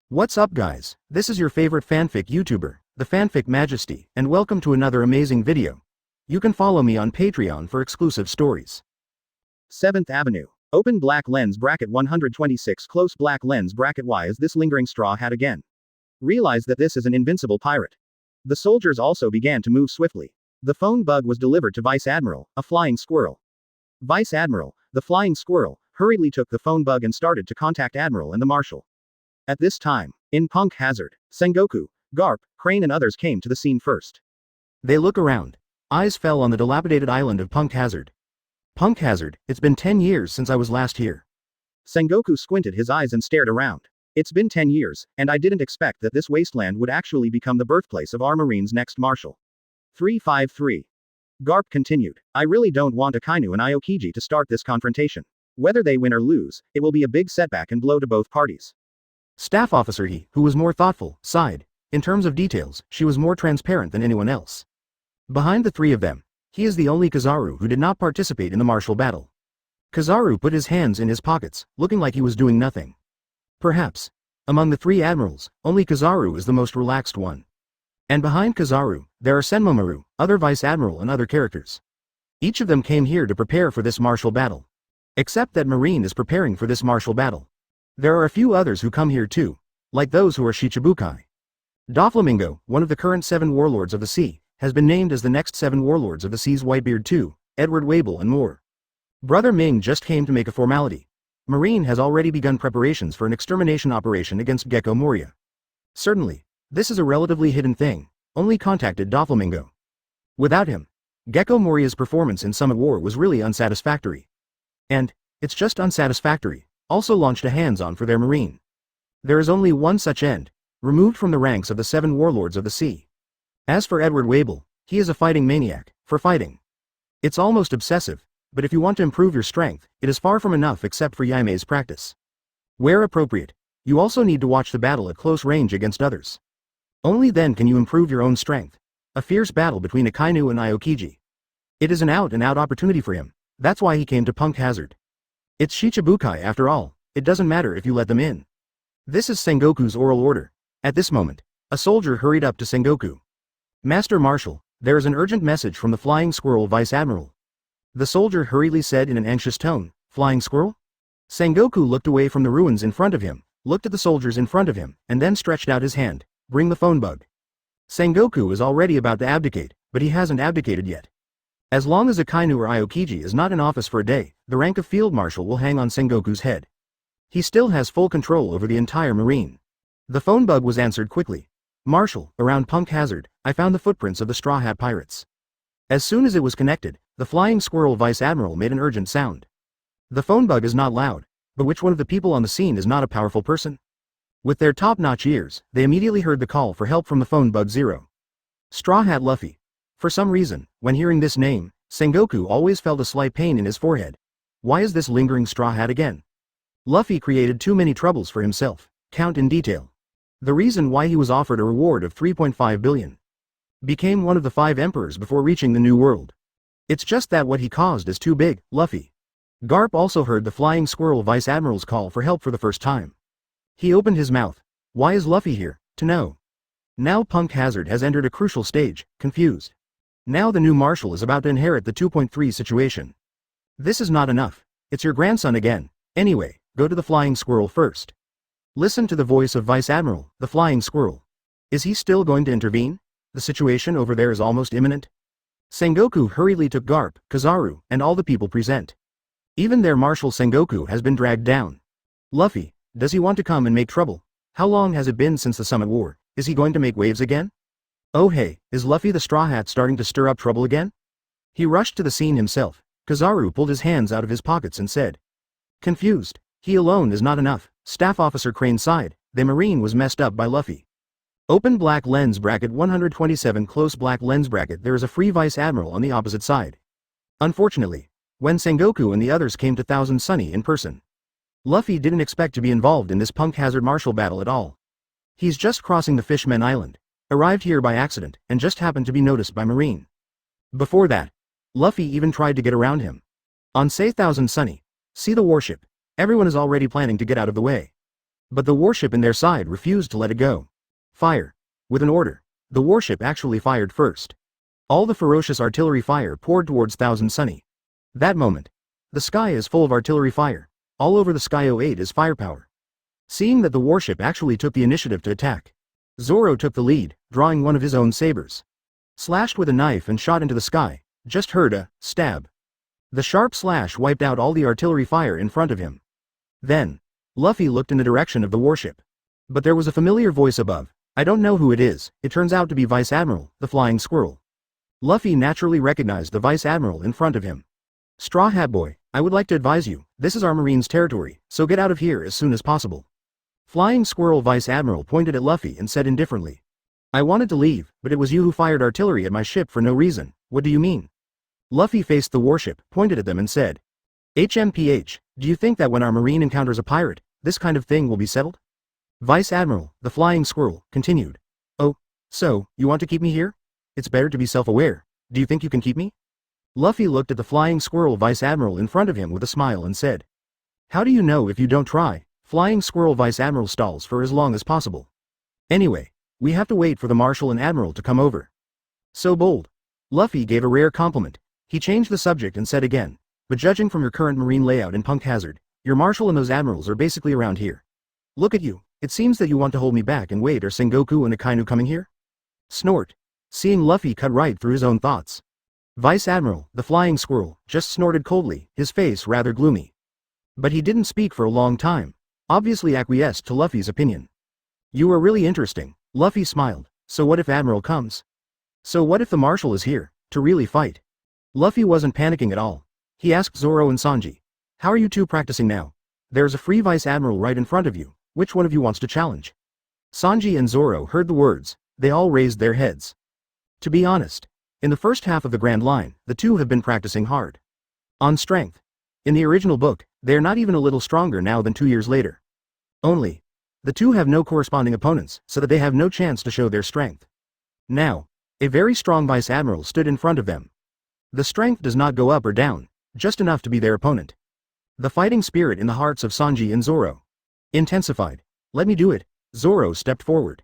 What's up guys, this is your favorite fanfic YouTuber, the Fanfic Majesty, and welcome to another amazing video. You can follow me on Patreon for exclusive stories. 7th Avenue. Open black lens bracket 126 close black lens bracket. Why is this lingering straw hat again? Realize that this is an invincible pirate. The soldiers also began to move swiftly. The phone bug was delivered to Vice Admiral, a flying squirrel. Vice Admiral, the flying squirrel, hurriedly took the phone bug and started to contact Admiral and the Marshal. At this time, in Punk Hazard, Sengoku, Garp, Crane and others came to the scene first. They look around. Eyes fell on the dilapidated island of Punk Hazard. Punk Hazard, it's been 10 years since I was last here. Sengoku squinted his eyes and stared around. It's been 10 years, and I didn't expect that this wasteland would actually become the birthplace of our Marine's next Marshal. 353. Garp continued. I really don't want Akainu and Aokiji to start this confrontation. Whether they win or lose, it will be a big setback and blow to both parties. Staff Officer He, who was more thoughtful, sighed. In terms of details, she was more transparent than anyone else. Behind the three of them, he is the only Kizaru who did not participate in the martial battle. Kizaru put his hands in his pockets, looking like he was doing nothing. Perhaps, among the three admirals, only Kizaru is the most relaxed one. And behind Kizaru, there are Senmomaru, other Vice Admiral and other characters. Each of them came here to prepare for this martial battle. Except that Marine is preparing for this martial battle. There are a few others who come here too, like those who are Shichibukai. Doflamingo, one of the current 7 warlords of the sea, has been named as the next 7 warlords of the sea's Whitebeard too, Edward Wable and more. Brother Ming just came to make a formality. Marine has already begun preparations for an extermination operation against Gecko Moria. Certainly, this is a relatively hidden thing, only contacted Doflamingo. Without him, Gecko Moria's performance in Summit War was really unsatisfactory. And, it's just unsatisfactory. Also launched a hands-on for their Marine. There is only one such end, removed from the ranks of the 7 warlords of the sea. As for Edward Wable, he is a fighting maniac, for fighting. It's almost obsessive, but if you want to improve your strength, it is far from enough except for Yaime's practice. Where appropriate, you also need to watch the battle at close range against others. Only then can you improve your own strength. A fierce battle between Akainu and Aokiji. It is an out-and-out opportunity for him, that's why he came to Punk Hazard. It's Shichibukai after all, it doesn't matter if you let them in. This is Sengoku's oral order. At this moment, a soldier hurried up to Sengoku. Master Marshal, there is an urgent message from the Flying Squirrel Vice Admiral. The soldier hurriedly said in an anxious tone, Flying Squirrel? Sengoku looked away from the ruins in front of him, looked at the soldiers in front of him, and then stretched out his hand. Bring the phone bug. Sengoku is already about to abdicate, but he hasn't abdicated yet. As long as Akainu or Aokiji is not in office for a day, the rank of Field Marshal will hang on Sengoku's head. He still has full control over the entire Marine. The phone bug was answered quickly. Marshal, around Punk Hazard, I found the footprints of the Straw Hat Pirates. As soon as it was connected, the Flying Squirrel Vice Admiral made an urgent sound. The phone bug is not loud, but which one of the people on the scene is not a powerful person? With their top-notch ears, they immediately heard the call for help from the phone bug Zero. Straw Hat Luffy. For some reason, when hearing this name, Sengoku always felt a slight pain in his forehead. Why is this lingering Straw Hat again? Luffy created too many troubles for himself. Count in detail. The reason why he was offered a reward of 3.5 billion. Became one of the 5 emperors before reaching the New World. It's just that what he caused is too big, Luffy. Garp also heard the Flying Squirrel Vice Admiral's call for help for the first time. He opened his mouth. Why is Luffy here? To know. Now Punk Hazard has entered a crucial stage, confused. Now the new Marshal is about to inherit the 2.3 situation. This is not enough. It's your grandson again. Anyway, go to the Flying Squirrel first. Listen to the voice of Vice Admiral, the Flying Squirrel. Is he still going to intervene? The situation over there is almost imminent. Sengoku hurriedly took Garp, Kizaru, and all the people present. Even their Marshal Sengoku has been dragged down. Luffy, does he want to come and make trouble? How long has it been since the Summit War? Is he going to make waves again? Oh hey, is Luffy the Straw Hat starting to stir up trouble again? He rushed to the scene himself. Kizaru pulled his hands out of his pockets and said. Confused. He alone is not enough. Staff Officer Crane sighed. The Marine was messed up by Luffy. Open black lens bracket 127 close black lens bracket. There is a free Vice Admiral on the opposite side. Unfortunately, when Sengoku and the others came to Thousand Sunny in person, Luffy didn't expect to be involved in this Punk Hazard martial battle at all. He's just crossing the Fishmen Island. Arrived here by accident, and just happened to be noticed by Marine. Before that, Luffy even tried to get around him. On say Thousand Sunny, see the warship. Everyone is already planning to get out of the way. But the warship in their side refused to let it go. Fire. With an order, the warship actually fired first. All the ferocious artillery fire poured towards Thousand Sunny. That moment, the sky is full of artillery fire. All over the sky 08 is firepower. Seeing that the warship actually took the initiative to attack, Zoro took the lead, drawing one of his own sabers. Slashed with a knife and shot into the sky, just heard a stab. The sharp slash wiped out all the artillery fire in front of him. Then, Luffy looked in the direction of the warship. But there was a familiar voice above. I don't know who it is, it turns out to be Vice Admiral, the Flying Squirrel. Luffy naturally recognized the Vice Admiral in front of him. Straw Hat Boy, I would like to advise you, this is our Marine's territory, so get out of here as soon as possible. Flying Squirrel Vice Admiral pointed at Luffy and said indifferently. I wanted to leave, but it was you who fired artillery at my ship for no reason, what do you mean? Luffy faced the warship, pointed at them and said. HMPH, do you think that when our Marine encounters a pirate, this kind of thing will be settled? Vice Admiral, the Flying Squirrel, continued. Oh, so, you want to keep me here? It's better to be self-aware, do you think you can keep me? Luffy looked at the Flying Squirrel Vice Admiral in front of him with a smile and said. How do you know if you don't try? Flying Squirrel Vice Admiral stalls for as long as possible. Anyway, we have to wait for the Marshal and Admiral to come over. So bold. Luffy gave a rare compliment. He changed the subject and said again, but judging from your current marine layout in Punk Hazard, your Marshal and those Admirals are basically around here. Look at you, it seems that you want to hold me back and wait. Are Sengoku and Akainu coming here? Snort. Seeing Luffy cut right through his own thoughts. Vice Admiral, the Flying Squirrel, just snorted coldly, his face rather gloomy. But he didn't speak for a long time, obviously acquiesced to Luffy's opinion. You are really interesting, Luffy smiled, so what if Admiral comes? So what if the Marshal is here, to really fight? Luffy wasn't panicking at all. He asked Zoro and Sanji. How are you two practicing now? There's a free Vice Admiral right in front of you, which one of you wants to challenge? Sanji and Zoro heard the words, they all raised their heads. To be honest, in the first half of the Grand Line, the two have been practicing hard. On strength. In the original book, they are not even a little stronger now than 2 years later. Only, the two have no corresponding opponents, so that they have no chance to show their strength. Now, a very strong Vice Admiral stood in front of them. The strength does not go up or down, just enough to be their opponent. The fighting spirit in the hearts of Sanji and Zoro intensified. Let me do it. Zoro stepped forward.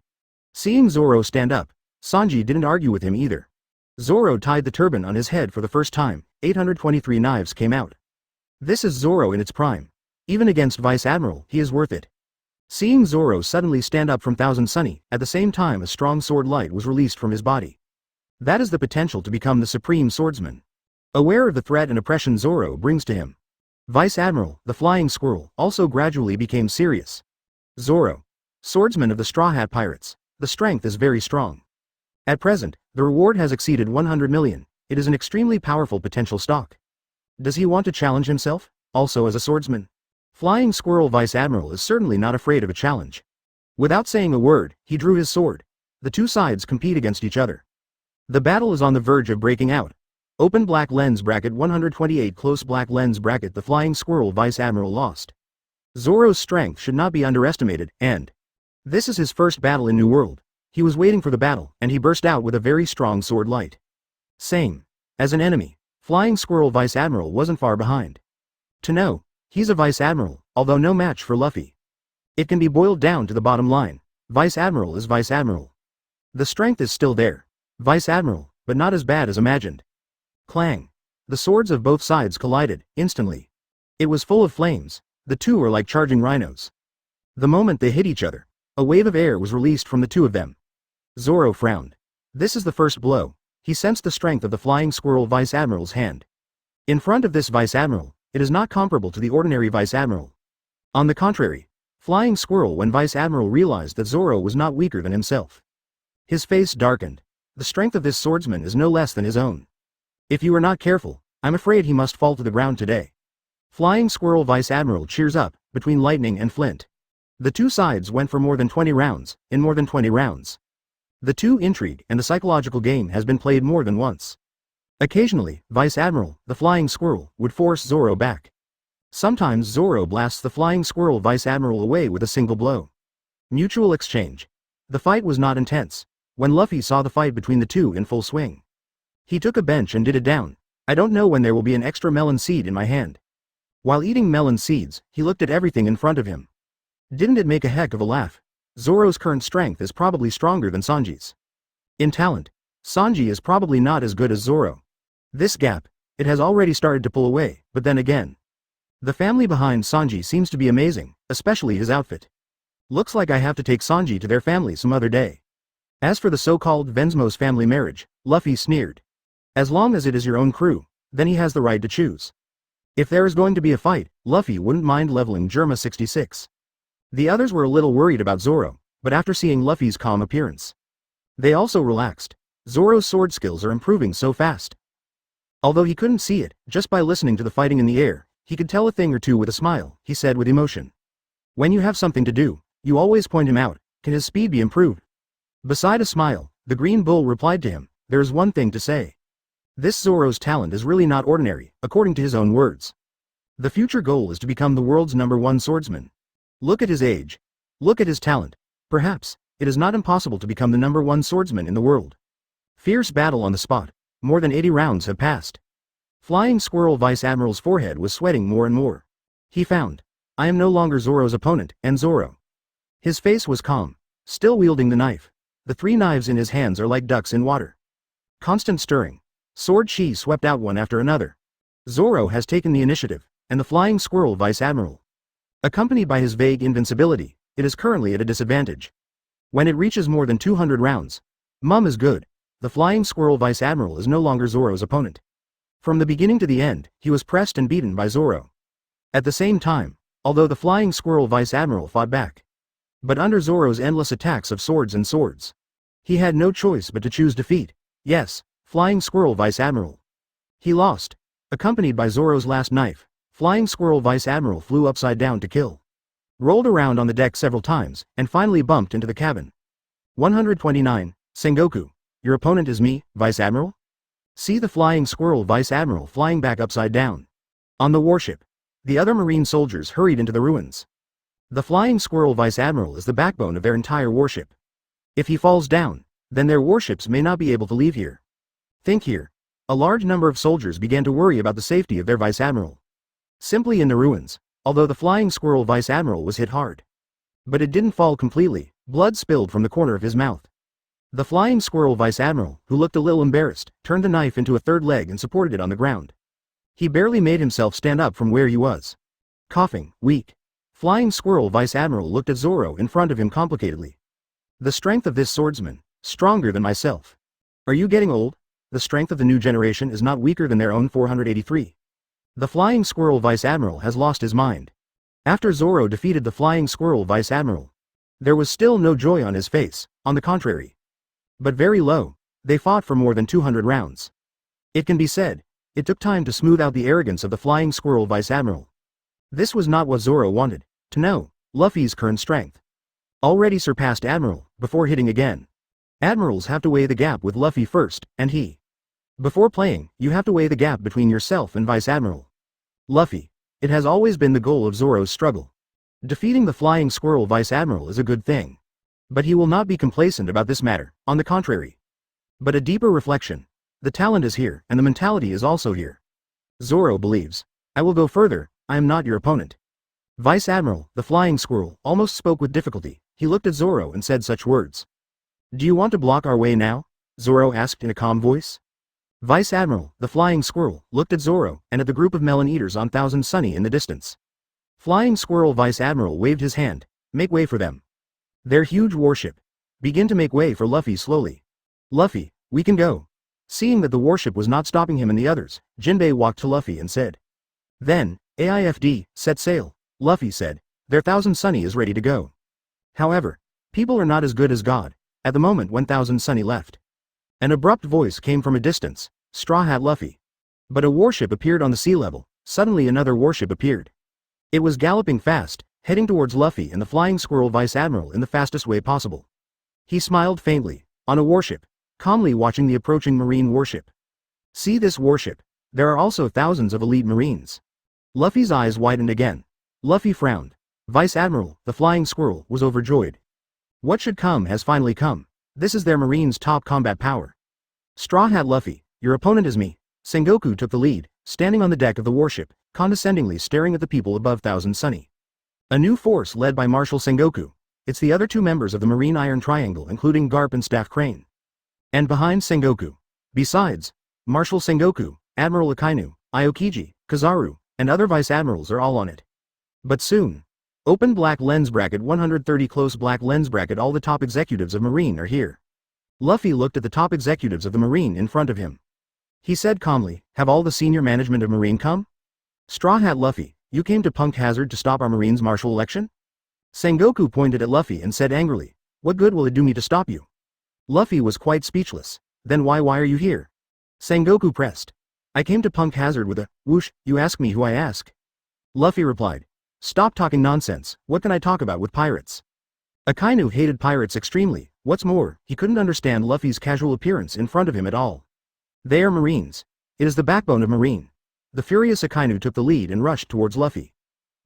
Seeing Zoro stand up, Sanji didn't argue with him either. Zoro tied the turban on his head for the first time, 823 knives came out. This is Zoro in its prime. Even against Vice Admiral, he is worth it. Seeing Zoro suddenly stand up from Thousand Sunny, at the same time a strong sword light was released from his body. That is the potential to become the supreme swordsman. Aware of the threat and oppression Zoro brings to him, Vice Admiral, the Flying Squirrel, also gradually became serious. Zoro, swordsman of the Straw Hat Pirates, the strength is very strong. At present, the reward has exceeded 100 million, it is an extremely powerful potential stock. Does he want to challenge himself, also as a swordsman? Flying Squirrel Vice Admiral is certainly not afraid of a challenge. Without saying a word, he drew his sword. The two sides compete against each other. The battle is on the verge of breaking out. Open black lens bracket 128 close black lens bracket. The Flying Squirrel Vice Admiral lost. Zoro's strength should not be underestimated, and this is his first battle in New World. He was waiting for the battle, and he burst out with a very strong sword light. Same. As an enemy, Flying Squirrel Vice Admiral wasn't far behind. To know, he's a Vice Admiral, although no match for Luffy. It can be boiled down to the bottom line. Vice Admiral is Vice Admiral. The strength is still there. Vice Admiral, but not as bad as imagined. Clang. The swords of both sides collided, instantly. It was full of flames. The two are like charging rhinos. The moment they hit each other, a wave of air was released from the two of them. Zoro frowned. This is the first blow. He sensed the strength of the Flying Squirrel Vice Admiral's hand. In front of this Vice Admiral, it is not comparable to the ordinary Vice Admiral. On the contrary, Flying Squirrel when Vice Admiral realized that Zoro was not weaker than himself. His face darkened. The strength of this swordsman is no less than his own. If you are not careful, I'm afraid he must fall to the ground today. Flying Squirrel Vice Admiral cheers up, between lightning and flint. The two sides went for more than 20 rounds, in more than 20 rounds. The two intrigue and the psychological game has been played more than once. Occasionally, Vice Admiral, the Flying Squirrel, would force Zoro back. Sometimes Zoro blasts the Flying Squirrel Vice Admiral away with a single blow. Mutual exchange. The fight was not intense. When Luffy saw the fight between the two in full swing, he took a bench and did it down. I don't know when there will be an extra melon seed in my hand. While eating melon seeds, he looked at everything in front of him. Didn't it make a heck of a laugh? Zoro's current strength is probably stronger than Sanji's. In talent, Sanji is probably not as good as Zoro. This gap, it has already started to pull away, but then again. The family behind Sanji seems to be amazing, especially his outfit. Looks like I have to take Sanji to their family some other day. As for the so-called Vensmo's family marriage, Luffy sneered. As long as it is your own crew, then he has the right to choose. If there is going to be a fight, Luffy wouldn't mind leveling Germa 66. The others were a little worried about Zoro, but after seeing Luffy's calm appearance, they also relaxed. Zoro's sword skills are improving so fast. Although he couldn't see it, just by listening to the fighting in the air, he could tell a thing or two with a smile, he said with emotion. When you have something to do, you always point him out. Can his speed be improved? Beside a smile, the Green Bull replied to him, there is one thing to say. This Zoro's talent is really not ordinary, according to his own words. The future goal is to become the world's #1 swordsman. Look at his age. Look at his talent. Perhaps, it is not impossible to become the #1 swordsman in the world. Fierce battle on the spot. More than 80 rounds have passed. Flying Squirrel Vice Admiral's forehead was sweating more and more. He found, I am no longer Zoro's opponent, and Zoro. His face was calm, still wielding the knife. The 3 knives in his hands are like ducks in water. Constant stirring. Sword chi swept out one after another. Zoro has taken the initiative, and the Flying Squirrel Vice Admiral. Accompanied by his vague invincibility, it is currently at a disadvantage. When it reaches more than 200 rounds, Mum is good. The Flying Squirrel Vice Admiral is no longer Zoro's opponent. From the beginning to the end, he was pressed and beaten by Zoro. At the same time, although the Flying Squirrel Vice Admiral fought back, but under Zoro's endless attacks of swords, he had no choice but to choose defeat. Yes, Flying Squirrel Vice Admiral. He lost. Accompanied by Zoro's last knife, Flying Squirrel Vice Admiral flew upside down to kill. Rolled around on the deck several times, and finally bumped into the cabin. 129, Sengoku. Your opponent is me, Vice Admiral? See the Flying Squirrel Vice Admiral flying back upside down. On the warship, the other marine soldiers hurried into the ruins. The Flying Squirrel Vice Admiral is the backbone of their entire warship. If he falls down, then their warships may not be able to leave here. Think here. A large number of soldiers began to worry about the safety of their Vice Admiral. Simply in the ruins, although the Flying Squirrel Vice Admiral was hit hard. But it didn't fall completely, blood spilled from the corner of his mouth. The Flying Squirrel Vice Admiral, who looked a little embarrassed, turned the knife into a third leg and supported it on the ground. He barely made himself stand up from where he was. Coughing, weak. Flying Squirrel Vice Admiral looked at Zoro in front of him complicatedly. The strength of this swordsman, stronger than myself. Are you getting old? The strength of the new generation is not weaker than their own 483. The Flying Squirrel Vice Admiral has lost his mind. After Zoro defeated the Flying Squirrel Vice Admiral, there was still no joy on his face, on the contrary. But very low. They fought for more than 200 rounds. It can be said, it took time to smooth out the arrogance of the Flying Squirrel Vice Admiral. This was not what Zoro wanted, to know, Luffy's current strength. Already surpassed Admiral, before hitting again. Admirals have to weigh the gap with Luffy first, and he. Before playing, you have to weigh the gap between yourself and Vice Admiral. Luffy. It has always been the goal of Zoro's struggle. Defeating the Flying Squirrel Vice Admiral is a good thing. But he will not be complacent about this matter, on the contrary. But a deeper reflection. The talent is here, and the mentality is also here. Zoro believes. I will go further, I am not your opponent. Vice Admiral, the Flying Squirrel, almost spoke with difficulty. He looked at Zoro and said such words. Do you want to block our way now? Zoro asked in a calm voice. Vice Admiral, the Flying Squirrel, looked at Zoro and at the group of melon eaters on Thousand Sunny in the distance. Flying Squirrel Vice Admiral waved his hand. Make way for them. Their huge warship. Begin to make way for Luffy slowly. Luffy, we can go. Seeing that the warship was not stopping him and the others, Jinbei walked to Luffy and said. Then, AIFD, set sail. Luffy said. Their Thousand Sunny is ready to go. However, people are not as good as God. At the moment when Thousand Sunny left, an abrupt voice came from a distance. Straw Hat Luffy. But a warship appeared on the sea level. Suddenly another warship appeared. It was galloping fast, heading towards Luffy and the Flying Squirrel Vice Admiral in the fastest way possible. He smiled faintly, on a warship, calmly watching the approaching marine warship. See this warship. There are also thousands of elite marines. Luffy's eyes widened again. Luffy frowned. Vice Admiral, the Flying Squirrel, was overjoyed. What should come has finally come. This is their marine's top combat power. Straw Hat Luffy, your opponent is me. Sengoku took the lead, standing on the deck of the warship, condescendingly staring at the people above Thousand Sunny. A new force led by Marshal Sengoku. It's the other two members of the Marine Iron Triangle including Garp and Staff Crane. And behind Sengoku. Besides, Marshal Sengoku, Admiral Akainu, Aokiji, Kizaru, and other Vice Admirals are all on it. But soon. Open black lens bracket 130 close black lens bracket all the top executives of Marine are here. Luffy looked at the top executives of the Marine in front of him. He said calmly, have all the senior management of Marine come? Straw Hat Luffy, you came to Punk Hazard to stop our Marine's martial election? Sengoku pointed at Luffy and said angrily, what good will it do me to stop you? Luffy was quite speechless. Then why are you here? Sengoku pressed. I came to Punk Hazard with a, whoosh, you ask me who I ask. Luffy replied. Stop talking nonsense, what can I talk about with pirates? Akainu hated pirates extremely, what's more, he couldn't understand Luffy's casual appearance in front of him at all. They are Marines. It is the backbone of Marine. The furious Akainu took the lead and rushed towards Luffy.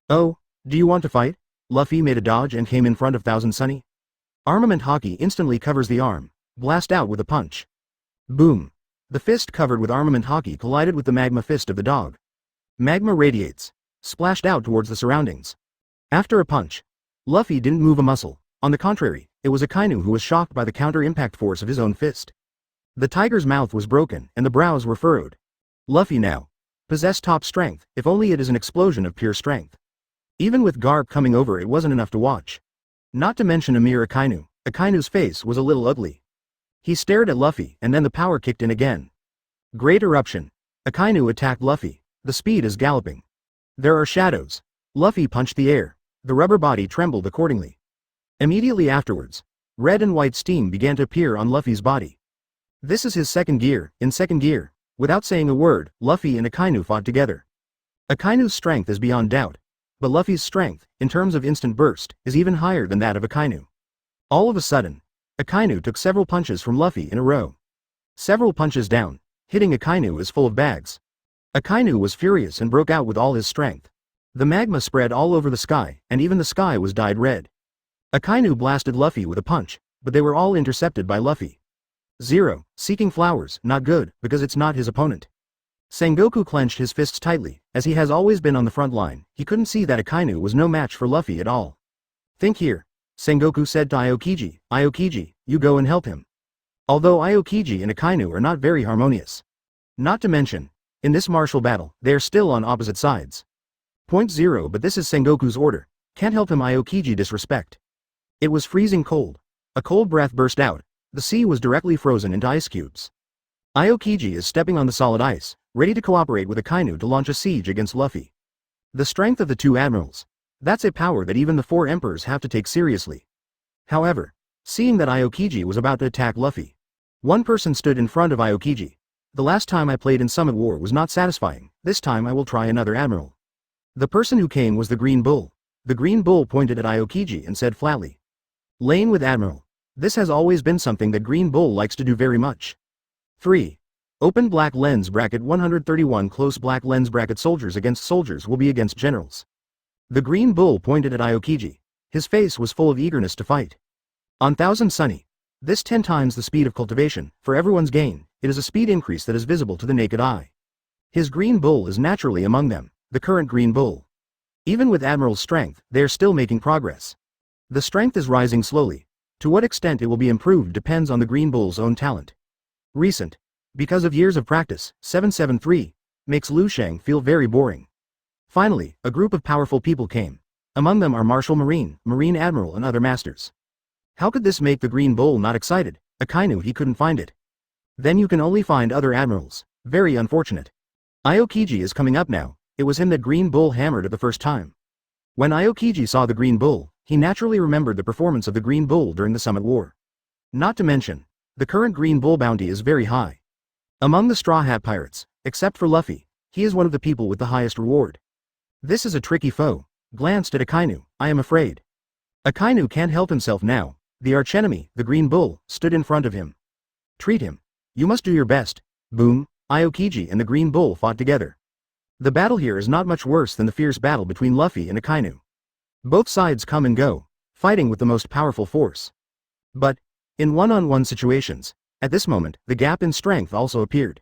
Oh, do you want to fight? Luffy made a dodge and came in front of Thousand Sunny. Armament Haki instantly covers the arm, blast out with a punch. Boom. The fist covered with Armament Haki collided with the magma fist of the dog. Magma radiates, splashed out towards the surroundings. After a punch, Luffy didn't move a muscle. On the contrary, it was Akainu who was shocked by the counter-impact force of his own fist. The tiger's mouth was broken and the brows were furrowed. Luffy now possessed top strength, if only it is an explosion of pure strength. Even with Garp coming over it wasn't enough to watch. Not to mention a mere Akainu. Akainu's face was a little ugly. He stared at Luffy and then the power kicked in again. Great eruption. Akainu attacked Luffy. The speed is galloping. There are shadows. Luffy punched the air. The rubber body trembled accordingly. Immediately afterwards, red and white steam began to appear on Luffy's body. This is his second gear. In second gear, without saying a word, Luffy and Akainu fought together. Akainu's strength is beyond doubt. But Luffy's strength, in terms of instant burst, is even higher than that of Akainu. All of a sudden, Akainu took several punches from Luffy in a row. Several punches down, hitting Akainu is full of bags. Akainu was furious and broke out with all his strength. The magma spread all over the sky, and even the sky was dyed red. Akainu blasted Luffy with a punch, but they were all intercepted by Luffy. Zero, seeking flowers, not good, because it's not his opponent. Sengoku clenched his fists tightly, as he has always been on the front line. He couldn't see that Akainu was no match for Luffy at all. Think here, Sengoku said to Aokiji. Aokiji, you go and help him. Although Aokiji and Akainu are not very harmonious. Not to mention, in this martial battle, they are still on opposite sides. Point 0 but this is Sengoku's order. Can't help him Aokiji disrespect. It was freezing cold. A cold breath burst out. The sea was directly frozen into ice cubes. Aokiji is stepping on the solid ice, ready to cooperate with Akainu to launch a siege against Luffy. The strength of the two admirals. That's a power that even the four emperors have to take seriously. However, seeing that Aokiji was about to attack Luffy, one person stood in front of Aokiji. The last time I played in Summit War was not satisfying, this time I will try another admiral. The person who came was the Green Bull. The Green Bull pointed at Aokiji and said flatly. Lane with Admiral. This has always been something that Green Bull likes to do very much. 3. Open black lens bracket 131 close black lens bracket soldiers against soldiers will be against generals. The Green Bull pointed at Aokiji. His face was full of eagerness to fight. On Thousand Sunny. This 10 times the speed of cultivation, for everyone's gain, it is a speed increase that is visible to the naked eye. His Green Bull is naturally among them, the current Green Bull. Even with Admiral's strength, they are still making progress. The strength is rising slowly. To what extent it will be improved depends on the Green Bull's own talent. Recent. Because of years of practice, 773, makes Lu Sheng feel very boring. Finally, a group of powerful people came. Among them are Marshal Marine, Marine Admiral and other masters. How could this make the Green Bull not excited? Akainu he couldn't find it. Then you can only find other admirals. Very unfortunate. Aokiji is coming up now. It was him that Green Bull hammered at the first time. When Aokiji saw the Green Bull, he naturally remembered the performance of the Green Bull during the Summit War. Not to mention, the current Green Bull bounty is very high. Among the Straw Hat Pirates, except for Luffy, he is one of the people with the highest reward. This is a tricky foe. Glanced at Akainu, I am afraid. Akainu can't help himself now. The archenemy, the Green Bull, stood in front of him. Treat him. You must do your best. Boom, Aokiji and the Green Bull fought together. The battle here is not much worse than the fierce battle between Luffy and Akainu. Both sides come and go, fighting with the most powerful force. But, in one-on-one situations, at this moment, the gap in strength also appeared.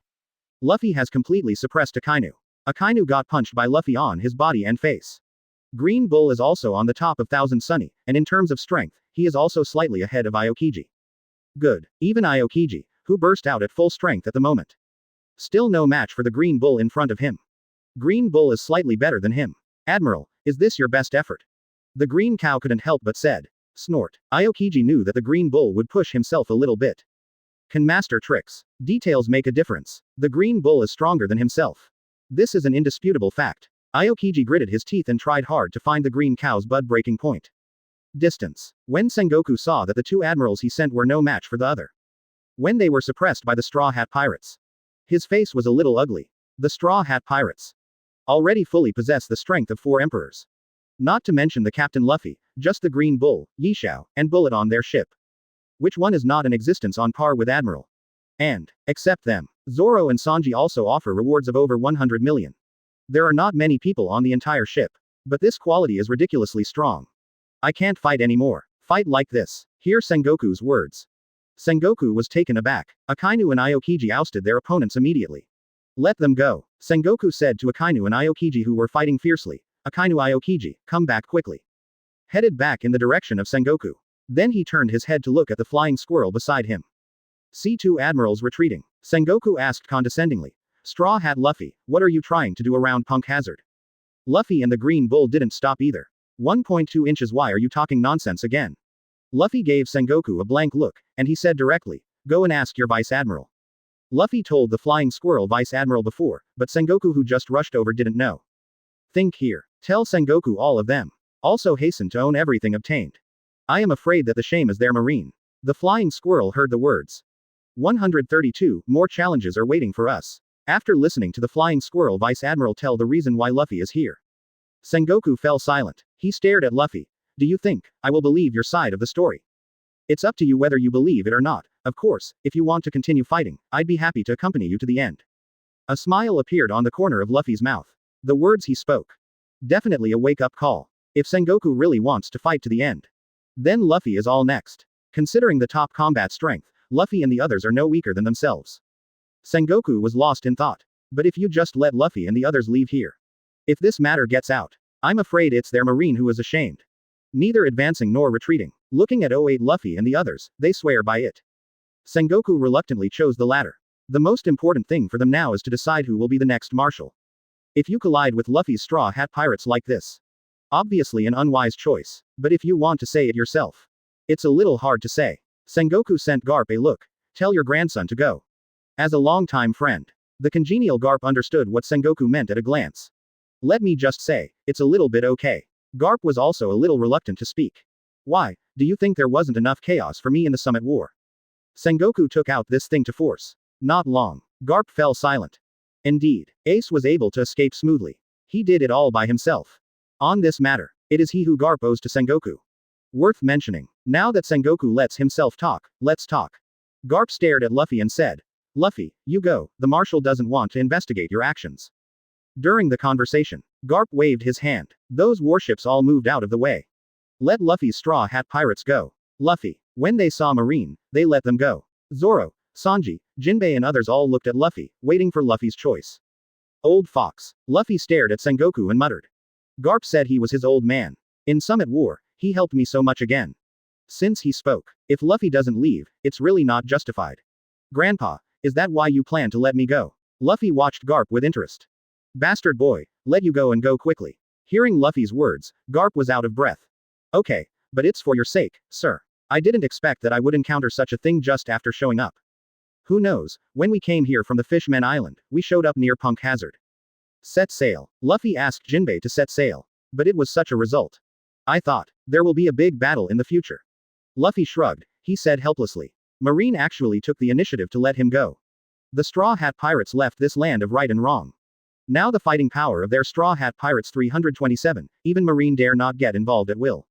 Luffy has completely suppressed Akainu. Akainu got punched by Luffy on his body and face. Green Bull is also on the top of Thousand Sunny, and in terms of strength, he is also slightly ahead of Aokiji. Good. Even Aokiji, who burst out at full strength at the moment. Still no match for the Green Bull in front of him. Green Bull is slightly better than him. Admiral, is this your best effort? The Green Cow couldn't help but said. Snort. Aokiji knew that the Green Bull would push himself a little bit. Can master tricks. Details make a difference. The Green Bull is stronger than himself. This is an indisputable fact. Aokiji gritted his teeth and tried hard to find the Green Cow's bud-breaking point. Distance. When Sengoku saw that the two admirals he sent were no match for the other. When they were suppressed by the Straw Hat Pirates. His face was a little ugly. The Straw Hat Pirates already fully possess the strength of 4 emperors. Not to mention the Captain Luffy, just the Green Bull, Yishao, and Bullet on their ship. Which one is not in existence on par with Admiral? And, except them, Zoro and Sanji also offer rewards of over 100 million. There are not many people on the entire ship. But this quality is ridiculously strong. I can't fight anymore. Fight like this. Hear Sengoku's words. Sengoku was taken aback. Akainu and Aokiji ousted their opponents immediately. Let them go. Sengoku said to Akainu and Aokiji who were fighting fiercely. Akainu Aokiji, come back quickly. Headed back in the direction of Sengoku. Then he turned his head to look at the flying squirrel beside him. See 2 admirals retreating. Sengoku asked condescendingly. Straw Hat Luffy, what are you trying to do around Punk Hazard? Luffy and the Green Bull didn't stop either. 1.2 inches. Why are you talking nonsense again? Luffy gave Sengoku a blank look, and he said directly, go and ask your Vice Admiral. Luffy told the flying squirrel Vice Admiral before, but Sengoku who just rushed over didn't know. Think here. Tell Sengoku all of them. Also hasten to own everything obtained. I am afraid that the shame is their marine. The flying squirrel heard the words. 132, more challenges are waiting for us. After listening to the flying squirrel Vice Admiral tell the reason why Luffy is here. Sengoku fell silent. He stared at Luffy. Do you think I will believe your side of the story? It's up to you whether you believe it or not. Of course, if you want to continue fighting, I'd be happy to accompany you to the end. A smile appeared on the corner of Luffy's mouth. The words he spoke. Definitely a wake-up call. If Sengoku really wants to fight to the end. Then Luffy is all next. Considering the top combat strength, Luffy and the others are no weaker than themselves. Sengoku was lost in thought. But if you just let Luffy and the others leave here. If this matter gets out. I'm afraid it's their marine who is ashamed. Neither advancing nor retreating. Looking at 08 Luffy and the others, they swear by it. Sengoku reluctantly chose the latter. The most important thing for them now is to decide who will be the next marshal. If you collide with Luffy's Straw Hat Pirates like this. Obviously an unwise choice. But if you want to say it yourself. It's a little hard to say. Sengoku sent Garp a look. Tell your grandson to go. As a longtime friend. The congenial Garp understood what Sengoku meant at a glance. Let me just say, it's a little bit okay. Garp was also a little reluctant to speak. Why, do you think there wasn't enough chaos for me in the Summit War? Sengoku took out this thing to force. Not long. Garp fell silent. Indeed, Ace was able to escape smoothly. He did it all by himself. On this matter, it is he who Garp owes to Sengoku. Worth mentioning. Now that Sengoku lets himself talk, let's talk. Garp stared at Luffy and said, Luffy, you go, the marshal doesn't want to investigate your actions. During the conversation, Garp waved his hand. Those warships all moved out of the way. Let Luffy's Straw Hat Pirates go. Luffy. When they saw Marine, they let them go. Zoro, Sanji, Jinbei and others all looked at Luffy, waiting for Luffy's choice. Old fox. Luffy stared at Sengoku and muttered. Garp said he was his old man. In Summit War, he helped me so much again. Since he spoke, if Luffy doesn't leave, it's really not justified. Grandpa, is that why you plan to let me go? Luffy watched Garp with interest. Bastard boy, let you go and go quickly. Hearing Luffy's words, Garp was out of breath. Okay, but it's for your sake, sir. I didn't expect that I would encounter such a thing just after showing up. Who knows, when we came here from the Fishmen Island, we showed up near Punk Hazard. Set sail. Luffy asked Jinbei to set sail. But it was such a result. I thought, there will be a big battle in the future. Luffy shrugged, he said helplessly. Marine actually took the initiative to let him go. The Straw Hat Pirates left this land of right and wrong. Now the fighting power of their Straw Hat Pirates 327, even Marine dare not get involved at will.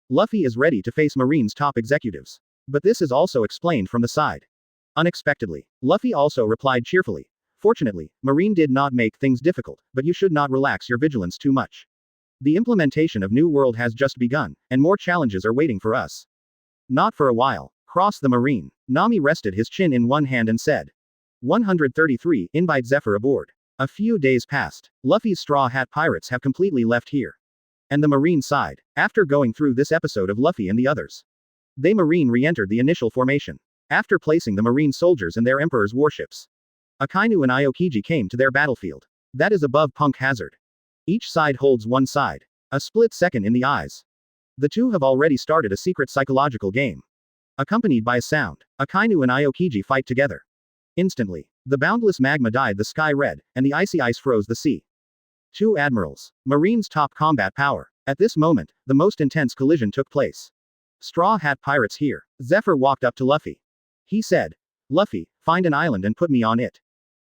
Luffy is ready to face Marine's top executives. But this is also explained from the side. Unexpectedly, Luffy also replied cheerfully. Fortunately, Marine did not make things difficult, but you should not relax your vigilance too much. The implementation of New World has just begun, and more challenges are waiting for us. Not for a while. Cross the Marine. Nami rested his chin in one hand and said. 133, invite Zephyr aboard. A few days passed. Luffy's Straw Hat Pirates have completely left here. And the Marine side. After going through this episode of Luffy and the others, they Marine re-entered the initial formation. After placing the Marine soldiers and their Emperor's warships, Akainu and Aokiji came to their battlefield. That is above Punk Hazard. Each side holds one side. A split second in the eyes. The two have already started a secret psychological game. Accompanied by a sound, Akainu and Aokiji fight together. Instantly, the boundless magma dyed the sky red, and the icy ice froze the sea. Two admirals. Marine's top combat power. At this moment, the most intense collision took place. Straw Hat Pirates here. Zephyr walked up to Luffy. He said, Luffy, find an island and put me on it.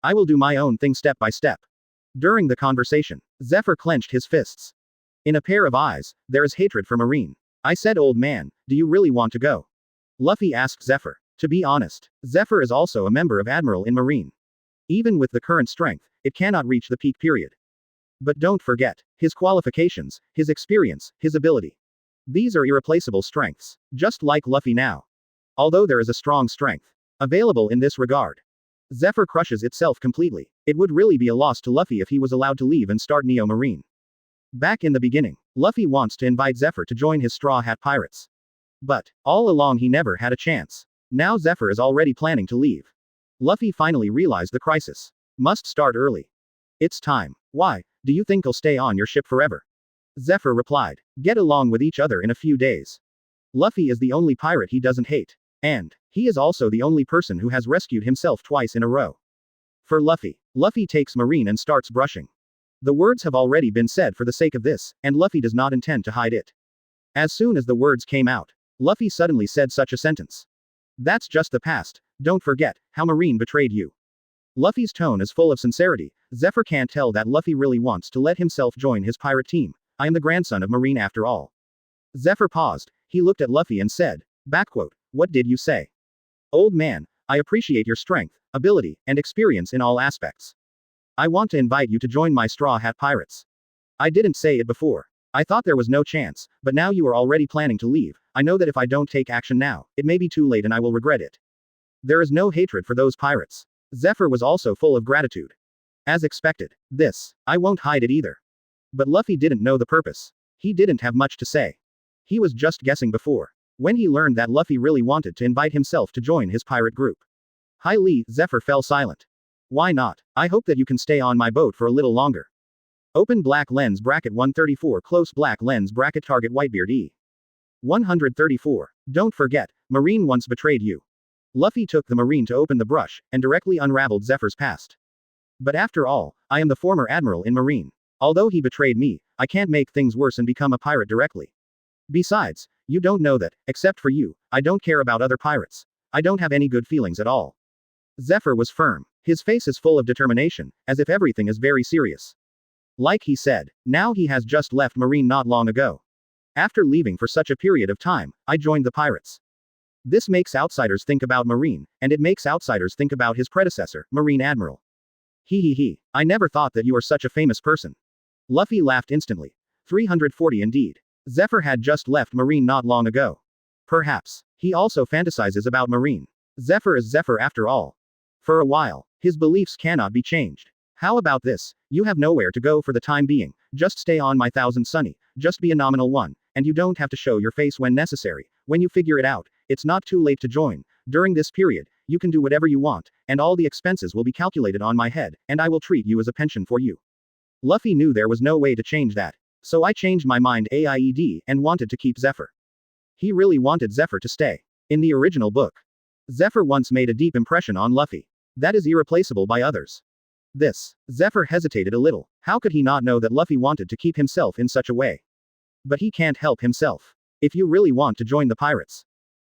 I will do my own thing step by step. During the conversation, Zephyr clenched his fists. In a pair of eyes, there is hatred for Marine. I said, old man, do you really want to go? Luffy asked Zephyr. To be honest, Zephyr is also a member of Admiral in Marine. Even with the current strength, it cannot reach the peak period. But don't forget, his qualifications, his experience, his ability. These are irreplaceable strengths, just like Luffy now. Although there is a strong strength available in this regard, Zephyr crushes itself completely. It would really be a loss to Luffy if he was allowed to leave and start Neo Marine. Back in the beginning, Luffy wants to invite Zephyr to join his Straw Hat Pirates. But, all along he never had a chance. Now Zephyr is already planning to leave. Luffy finally realized the crisis. Must start early. It's time. Why, do you think I'll stay on your ship forever? Zephyr replied. Get along with each other in a few days. Luffy is the only pirate he doesn't hate. And, he is also the only person who has rescued himself twice in a row. For Luffy, Luffy takes Marine and starts brushing. The words have already been said for the sake of this, and Luffy does not intend to hide it. As soon as the words came out, Luffy suddenly said such a sentence. That's just the past, don't forget how Marine betrayed you. Luffy's tone is full of sincerity. Zephyr can't tell that Luffy really wants to let himself join his pirate team. I am the grandson of Marine after all. Zephyr paused, he looked at Luffy and said, what did you say? Old man, I appreciate your strength, ability, and experience in all aspects. I want to invite you to join my Straw Hat Pirates. I didn't say it before. I thought there was no chance, but now you are already planning to leave. I know that if I don't take action now, it may be too late and I will regret it. There is no hatred for those pirates. Zephyr was also full of gratitude. As expected. I won't hide it either. But Luffy didn't know the purpose. He didn't have much to say. He was just guessing before. When he learned that Luffy really wanted to invite himself to join his pirate group. Zephyr fell silent. Why not? I hope that you can stay on my boat for a little longer. Open black lens bracket 134 close black lens bracket target Whitebeard E. 134. Don't forget, Marine once betrayed you. Luffy took the Marine to open the brush, and directly unraveled Zephyr's past. But after all, I am the former Admiral in Marine. Although he betrayed me, I can't make things worse and become a pirate directly. Besides, you don't know that, except for you, I don't care about other pirates. I don't have any good feelings at all. Zephyr was firm. His face is full of determination, as if everything is very serious. Like he said, now he has just left Marine not long ago. After leaving for such a period of time, I joined the pirates. This makes outsiders think about Marine, and it makes outsiders think about his predecessor, Marine Admiral. I never thought that you are such a famous person. Luffy laughed instantly. 340 indeed. Zephyr had just left Marine not long ago. Perhaps, he also fantasizes about Marine. Zephyr is Zephyr after all. For a while, his beliefs cannot be changed. How about this? You have nowhere to go for the time being, just stay on my Thousand Sunny, just be a nominal one, and you don't have to show your face when necessary. When you figure it out, it's not too late to join. During this period, you can do whatever you want, and all the expenses will be calculated on my head, and I will treat you as a pension for you. Luffy knew there was no way to change that. So I changed my mind AIED and wanted to keep Zephyr. He really wanted Zephyr to stay. In the original book, Zephyr once made a deep impression on Luffy. That is irreplaceable by others. Zephyr hesitated a little. How could he not know that Luffy wanted to keep himself in such a way? But he can't help himself. If you really want to join the pirates.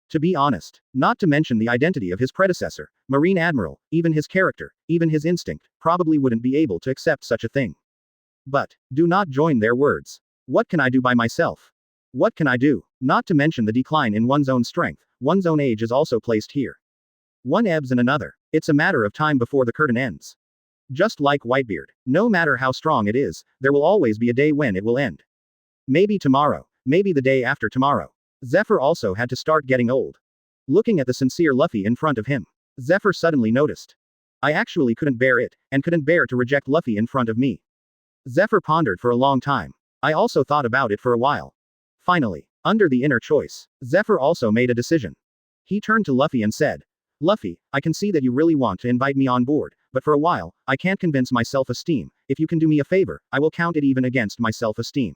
To be honest, not to mention the identity of his predecessor, Marine Admiral, even his character, even his instinct, probably wouldn't be able to accept such a thing. But, do not join their words. What can I do by myself? What can I do? Not to mention the decline in one's own strength, one's own age is also placed here. One ebbs and another. It's a matter of time before the curtain ends. Just like Whitebeard, no matter how strong it is, there will always be a day when it will end. Maybe tomorrow, maybe the day after tomorrow. Zephyr also had to start getting old. Looking at the sincere Luffy in front of him, Zephyr suddenly noticed. I actually couldn't bear it, and couldn't bear to reject Luffy in front of me. Zephyr pondered for a long time. I also thought about it for a while. Finally, under the inner choice, Zephyr also made a decision. He turned to Luffy and said, Luffy, I can see that you really want to invite me on board, but for a while, I can't convince my self-esteem. If you can do me a favor, I will count it even against my self-esteem.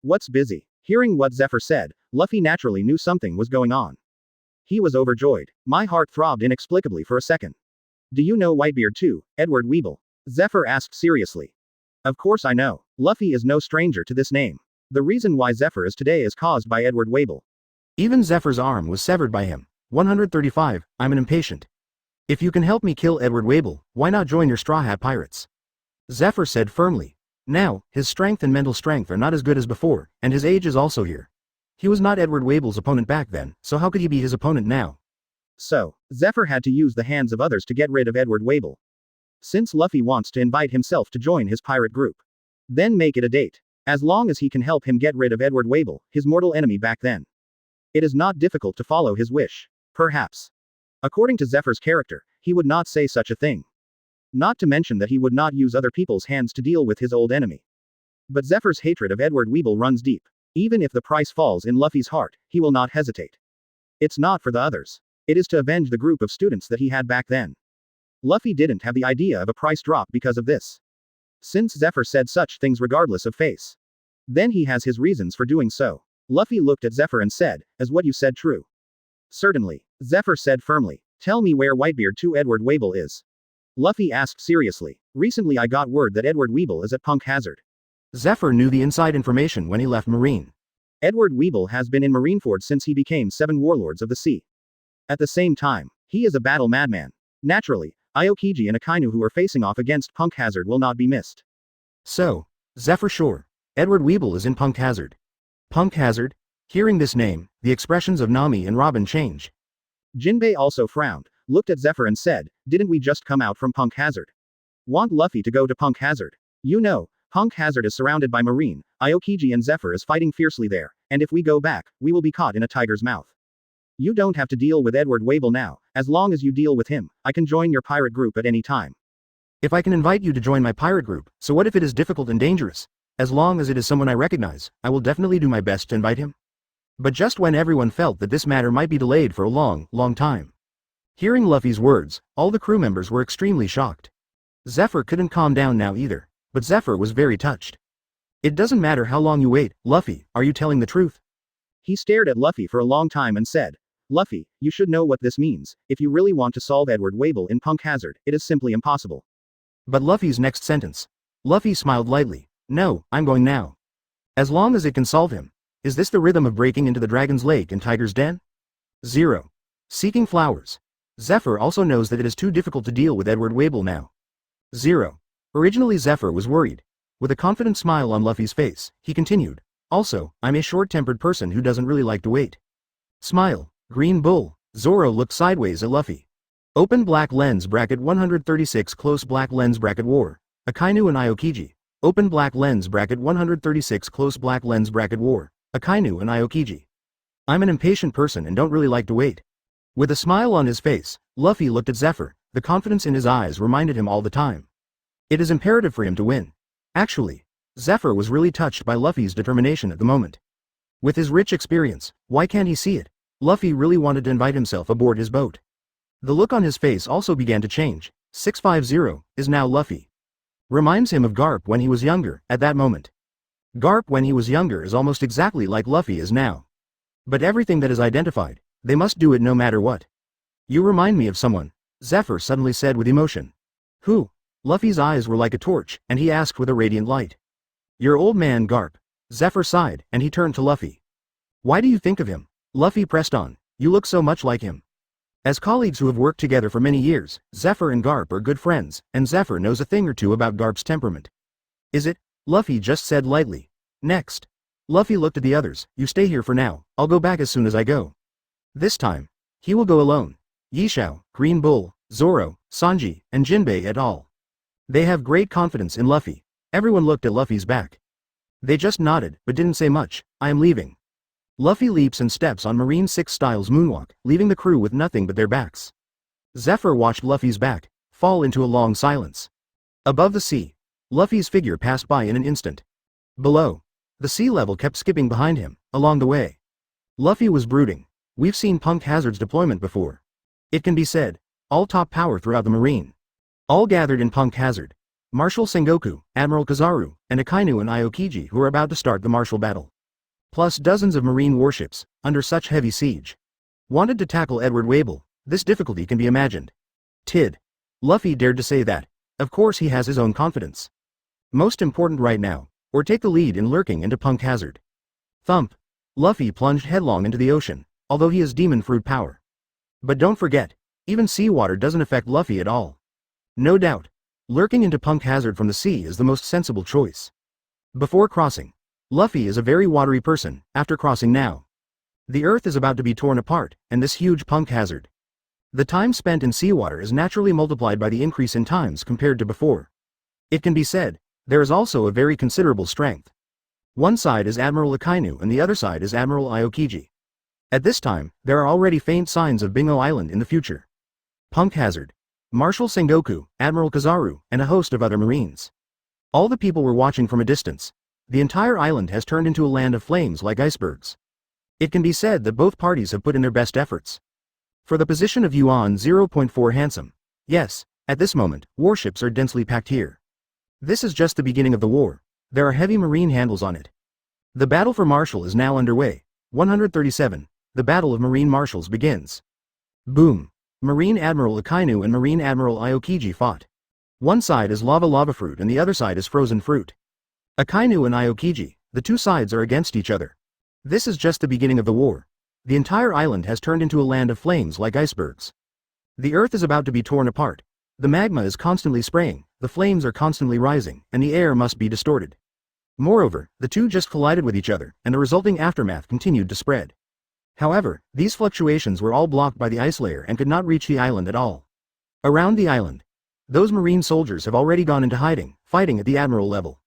What's busy? Hearing what Zephyr said, Luffy naturally knew something was going on. He was overjoyed. My heart throbbed inexplicably for a second. Do you know Whitebeard too, Edward Weeble? Zephyr asked seriously. Of course I know. Luffy is no stranger to this name. The reason why Zephyr is today is caused by Edward Weeble. Even Zephyr's arm was severed by him. 135, I'm an impatient. If you can help me kill Edward Weeble, why not join your Straw Hat Pirates? Zephyr said firmly. Now, his strength and mental strength are not as good as before, and his age is also here. He was not Edward Weeble's opponent back then, so how could he be his opponent now? So, Zephyr had to use the hands of others to get rid of Edward Weeble. Since Luffy wants to invite himself to join his pirate group, then make it a date. As long as he can help him get rid of Edward Weeble, his mortal enemy back then. It is not difficult to follow his wish. Perhaps. According to Zephyr's character, he would not say such a thing. Not to mention that he would not use other people's hands to deal with his old enemy. But Zephyr's hatred of Edward Weeble runs deep. Even if the price falls in Luffy's heart, he will not hesitate. It's not for the others. It is to avenge the group of students that he had back then. Luffy didn't have the idea of a price drop because of this. Since Zephyr said such things regardless of face. Then he has his reasons for doing so. Luffy looked at Zephyr and said, is what you said true? Certainly. Zephyr said firmly. Tell me where Whitebeard 2 Edward Weeble is. Luffy asked seriously. Recently I got word that Edward Weeble is at Punk Hazard. Zephyr knew the inside information when he left Marine. Edward Weeble has been in Marineford since he became 7 Warlords of the Sea. At the same time, he is a battle madman. Naturally, Aokiji and Akainu who are facing off against Punk Hazard will not be missed. So, Zephyr sure. Edward Weeble is in Punk Hazard. Punk Hazard? Hearing this name, the expressions of Nami and Robin change. Jinbei also frowned, looked at Zephyr and said, didn't we just come out from Punk Hazard? Want Luffy to go to Punk Hazard? You know, Punk Hazard is surrounded by Marine, Aokiji and Zephyr is fighting fiercely there, and if we go back, we will be caught in a tiger's mouth. You don't have to deal with Edward Weeble now, as long as you deal with him, I can join your pirate group at any time. If I can invite you to join my pirate group, so what if it is difficult and dangerous? As long as it is someone I recognize, I will definitely do my best to invite him. But just when everyone felt that this matter might be delayed for a long, long time. Hearing Luffy's words, all the crew members were extremely shocked. Zephyr couldn't calm down now either, but Zephyr was very touched. It doesn't matter how long you wait, Luffy, are you telling the truth? He stared at Luffy for a long time and said, Luffy, you should know what this means, if you really want to solve Edward Weeble in Punk Hazard, it is simply impossible. But Luffy's next sentence. Luffy smiled lightly, no, I'm going now. As long as it can solve him. Is this the rhythm of breaking into the Dragon's Lake and Tiger's Den? 0. Seeking flowers. Zephyr also knows that it is too difficult to deal with Edward Weeble now. 0. Originally Zephyr was worried. With a confident smile on Luffy's face, he continued, also, I'm a short-tempered person who doesn't really like to wait. Smile, Green Bull. Zoro looked sideways at Luffy. Open black lens bracket 136 close black lens bracket war. Akainu and Aokiji. Open black lens bracket 136 close black lens bracket war. Akainu and Aokiji. I'm an impatient person and don't really like to wait. With a smile on his face, Luffy looked at Zephyr, the confidence in his eyes reminded him all the time. It is imperative for him to win. Actually, Zephyr was really touched by Luffy's determination at the moment. With his rich experience, why can't he see it? Luffy really wanted to invite himself aboard his boat. The look on his face also began to change. 650 is now Luffy. Reminds him of Garp when he was younger, at that moment. Garp when he was younger is almost exactly like Luffy is now. But everything that is identified, they must do it no matter what. You remind me of someone, Zephyr suddenly said with emotion. Who? Luffy's eyes were like a torch, and he asked with a radiant light. Your old man Garp. Zephyr sighed, and he turned to Luffy. Why do you think of him? Luffy pressed on. You look so much like him. As colleagues who have worked together for many years, Zephyr and Garp are good friends, and Zephyr knows a thing or two about Garp's temperament. Is it? Luffy just said lightly. Next. Luffy looked at the others. You stay here for now, I'll go back as soon as I go. This time. He will go alone. Yishao, Green Bull, Zoro, Sanji, and Jinbei et al. They have great confidence in Luffy. Everyone looked at Luffy's back. They just nodded, but didn't say much. I am leaving. Luffy leaps and steps on Marine 6 Styles moonwalk, leaving the crew with nothing but their backs. Zephyr watched Luffy's back fall into a long silence. Above the sea, Luffy's figure passed by in an instant. Below, The sea level kept skipping behind him, along the way. Luffy was brooding. We've seen Punk Hazard's deployment before. It can be said, all top power throughout the marine. All gathered in Punk Hazard. Marshal Sengoku, Admiral Kizaru, and Akainu and Aokiji who are about to start the martial battle. Plus dozens of marine warships, under such heavy siege. Wanted to tackle Edward Wable, this difficulty can be imagined. Tid. Luffy dared to say that. Of course he has his own confidence. Most important right now, or take the lead in lurking into Punk Hazard. Thump. Luffy plunged headlong into the ocean, although he has demon fruit power. But don't forget, even seawater doesn't affect Luffy at all. No doubt, lurking into Punk Hazard from the sea is the most sensible choice. Before crossing, Luffy is a very watery person, after crossing now. The earth is about to be torn apart, and this huge Punk Hazard. The time spent in seawater is naturally multiplied by the increase in times compared to before. It can be said, there is also a very considerable strength. One side is Admiral Akainu and the other side is Admiral Aokiji. At this time, there are already faint signs of Bingo Island in the future. Punk Hazard. Marshal Sengoku, Admiral Kizaru, and a host of other marines. All the people were watching from a distance. The entire island has turned into a land of flames like icebergs. It can be said that both parties have put in their best efforts. For the position of Yuan 0.4 handsome. Yes, at this moment, warships are densely packed here. This is just the beginning of the war. There are heavy marine handles on it. The battle for Marshal is now underway. 137. The Battle of Marine Marshals begins. Boom. Marine Admiral Akainu and Marine Admiral Aokiji fought. One side is lava fruit and the other side is frozen fruit. Akainu and Aokiji, the two sides are against each other. This is just the beginning of the war. The entire island has turned into a land of flames like icebergs. The earth is about to be torn apart. The magma is constantly spraying, the flames are constantly rising, and the air must be distorted. Moreover, the two just collided with each other, and the resulting aftermath continued to spread. However, these fluctuations were all blocked by the ice layer and could not reach the island at all. Around the island, those marine soldiers have already gone into hiding, fighting at the admiral level.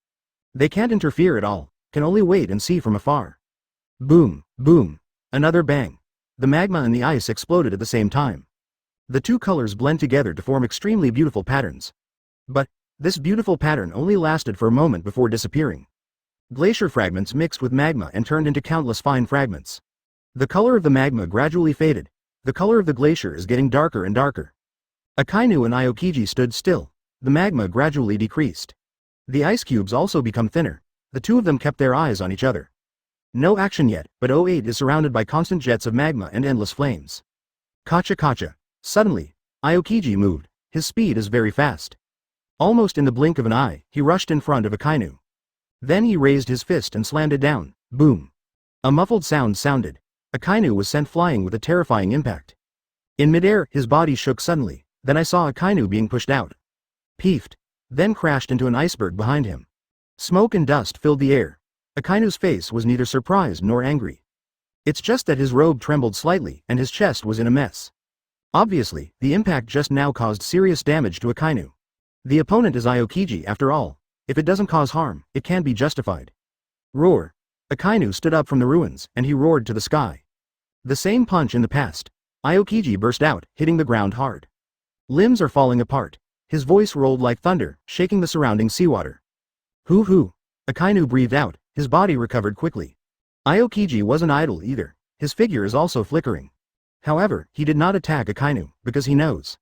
They can't interfere at all, can only wait and see from afar. Boom, boom, another bang. The magma and the ice exploded at the same time. The two colors blend together to form extremely beautiful patterns. But, this beautiful pattern only lasted for a moment before disappearing. Glacier fragments mixed with magma and turned into countless fine fragments. The color of the magma gradually faded. The color of the glacier is getting darker and darker. Akainu and Aokiji stood still. The magma gradually decreased. The ice cubes also become thinner. The two of them kept their eyes on each other. No action yet, but 08 is surrounded by constant jets of magma and endless flames. Kacha kacha. Suddenly, Aokiji moved. His speed is very fast. Almost in the blink of an eye, he rushed in front of Akainu. Then he raised his fist and slammed it down. Boom. A muffled sound sounded. Akainu was sent flying with a terrifying impact. In midair, his body shook suddenly. Then I saw Akainu being pushed out. Peefed. Then crashed into an iceberg behind him. Smoke and dust filled the air. Akainu's face was neither surprised nor angry. It's just that his robe trembled slightly and his chest was in a mess. Obviously, the impact just now caused serious damage to Akainu. The opponent is Aokiji after all. If it doesn't cause harm, it can be justified. Roar. Akainu stood up from the ruins, and he roared to the sky. The same punch in the past. Aokiji burst out, hitting the ground hard. Limbs are falling apart. His voice rolled like thunder, shaking the surrounding seawater. Hoo. Akainu breathed out, his body recovered quickly. Aokiji wasn't idle either. His figure is also flickering. However, he did not attack Akainu, because he knows.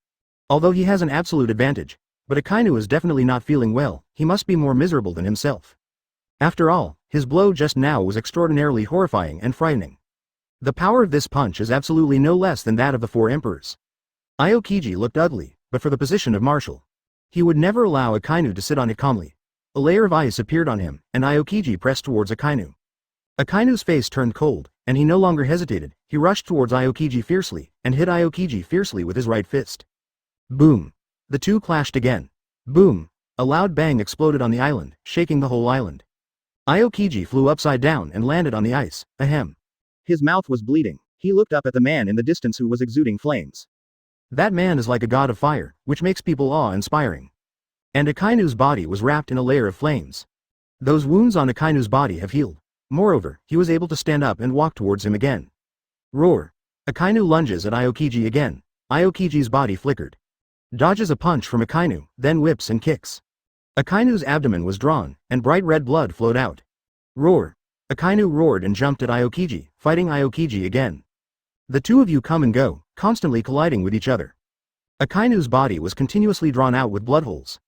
Although he has an absolute advantage, but Akainu is definitely not feeling well, he must be more miserable than himself. After all, his blow just now was extraordinarily horrifying and frightening. The power of this punch is absolutely no less than that of the four emperors. Aokiji looked ugly, but for the position of marshal. He would never allow Akainu to sit on it calmly. A layer of ice appeared on him, and Aokiji pressed towards Akainu. Akainu's face turned cold, and he no longer hesitated. He rushed towards Aokiji fiercely, and hit Aokiji fiercely with his right fist. Boom. The two clashed again. Boom. A loud bang exploded on the island, shaking the whole island. Aokiji flew upside down and landed on the ice. Ahem. His mouth was bleeding. He looked up at the man in the distance who was exuding flames. That man is like a god of fire, which makes people awe-inspiring. And Akainu's body was wrapped in a layer of flames. Those wounds on Akainu's body have healed. Moreover, he was able to stand up and walk towards him again. Roar. Akainu lunges at Aokiji again. Aokiji's body flickered. Dodges a punch from Akainu, then whips and kicks. Akainu's abdomen was drawn, and bright red blood flowed out. Roar. Akainu roared and jumped at Aokiji, fighting Aokiji again. The two of you come and go, constantly colliding with each other. Akainu's body was continuously drawn out with blood holes.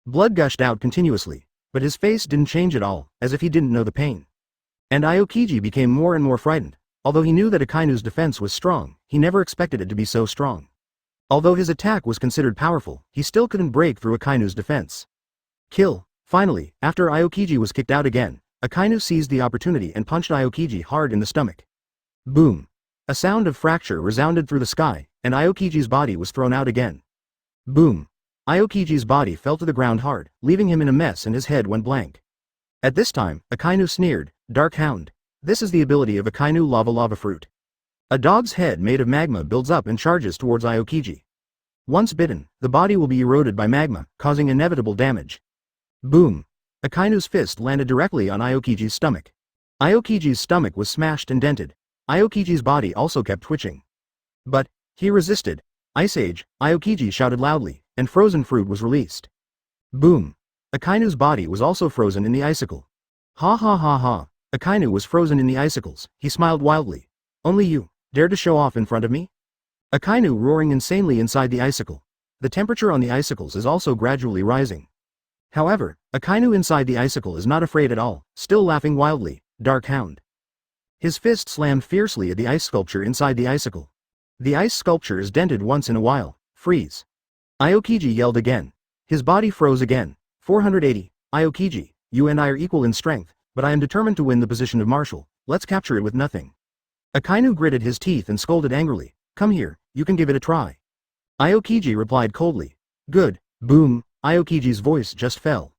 Blood gushed out continuously, but his face didn't change at all, as if he didn't know the pain. And Aokiji became more and more frightened. Although he knew that Akainu's defense was strong, he never expected it to be so strong. Although his attack was considered powerful, he still couldn't break through Akainu's defense. Kill. Finally, after Aokiji was kicked out again, Akainu seized the opportunity and punched Aokiji hard in the stomach. Boom. A sound of fracture resounded through the sky, and Aokiji's body was thrown out again. Boom. Aokiji's body fell to the ground hard, leaving him in a mess and his head went blank. At this time, Akainu sneered, "Dark Hound. This is the ability of Akainu Lava Fruit. A dog's head made of magma builds up and charges towards Aokiji. Once bitten, the body will be eroded by magma, causing inevitable damage." Boom. Akainu's fist landed directly on Aokiji's stomach. Aokiji's stomach was smashed and dented. Aokiji's body also kept twitching. But he resisted. Ice Age, Aokiji shouted loudly, and frozen fruit was released. Boom. Akainu's body was also frozen in the icicle. Ha ha ha ha. Akainu was frozen in the icicles. He smiled wildly. "Only you dare to show off in front of me?" Akainu roaring insanely inside the icicle. The temperature on the icicles is also gradually rising. However, Akainu inside the icicle is not afraid at all, still laughing wildly, "Dark Hound." His fist slammed fiercely at the ice sculpture inside the icicle. The ice sculpture is dented once in a while. Freeze. Aokiji yelled again. His body froze again. 480. Aokiji, you and I are equal in strength, but I am determined to win the position of marshal. Let's capture it with nothing. Akainu gritted his teeth and scolded angrily. "Come here, you can give it a try." Aokiji replied coldly. "Good." Boom. Aokiji's voice just fell.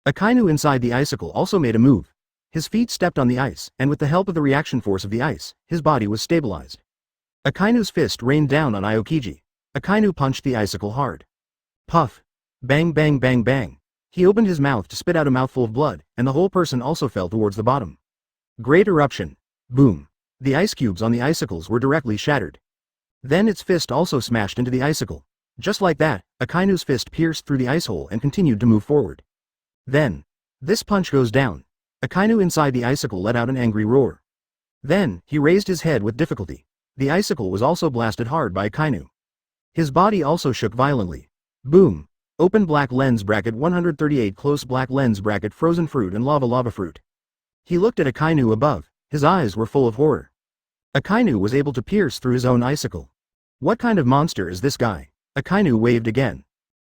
Akainu inside the icicle also made a move. His feet stepped on the ice, and with the help of the reaction force of the ice, his body was stabilized. Akainu's fist rained down on Aokiji. Akainu punched the icicle hard. Puff. Bang bang bang bang. He opened his mouth to spit out a mouthful of blood, and the whole person also fell towards the bottom. Great eruption. Boom. The ice cubes on the icicles were directly shattered. Then its fist also smashed into the icicle. Just like that, Akainu's fist pierced through the ice hole and continued to move forward. Then, this punch goes down. Akainu inside the icicle let out an angry roar. Then, he raised his head with difficulty. The icicle was also blasted hard by Akainu. His body also shook violently. Boom. Open black lens bracket 138 close black lens bracket frozen fruit and lava fruit. He looked at Akainu above. His eyes were full of horror. Akainu was able to pierce through his own icicle. What kind of monster is this guy? Akainu waved again.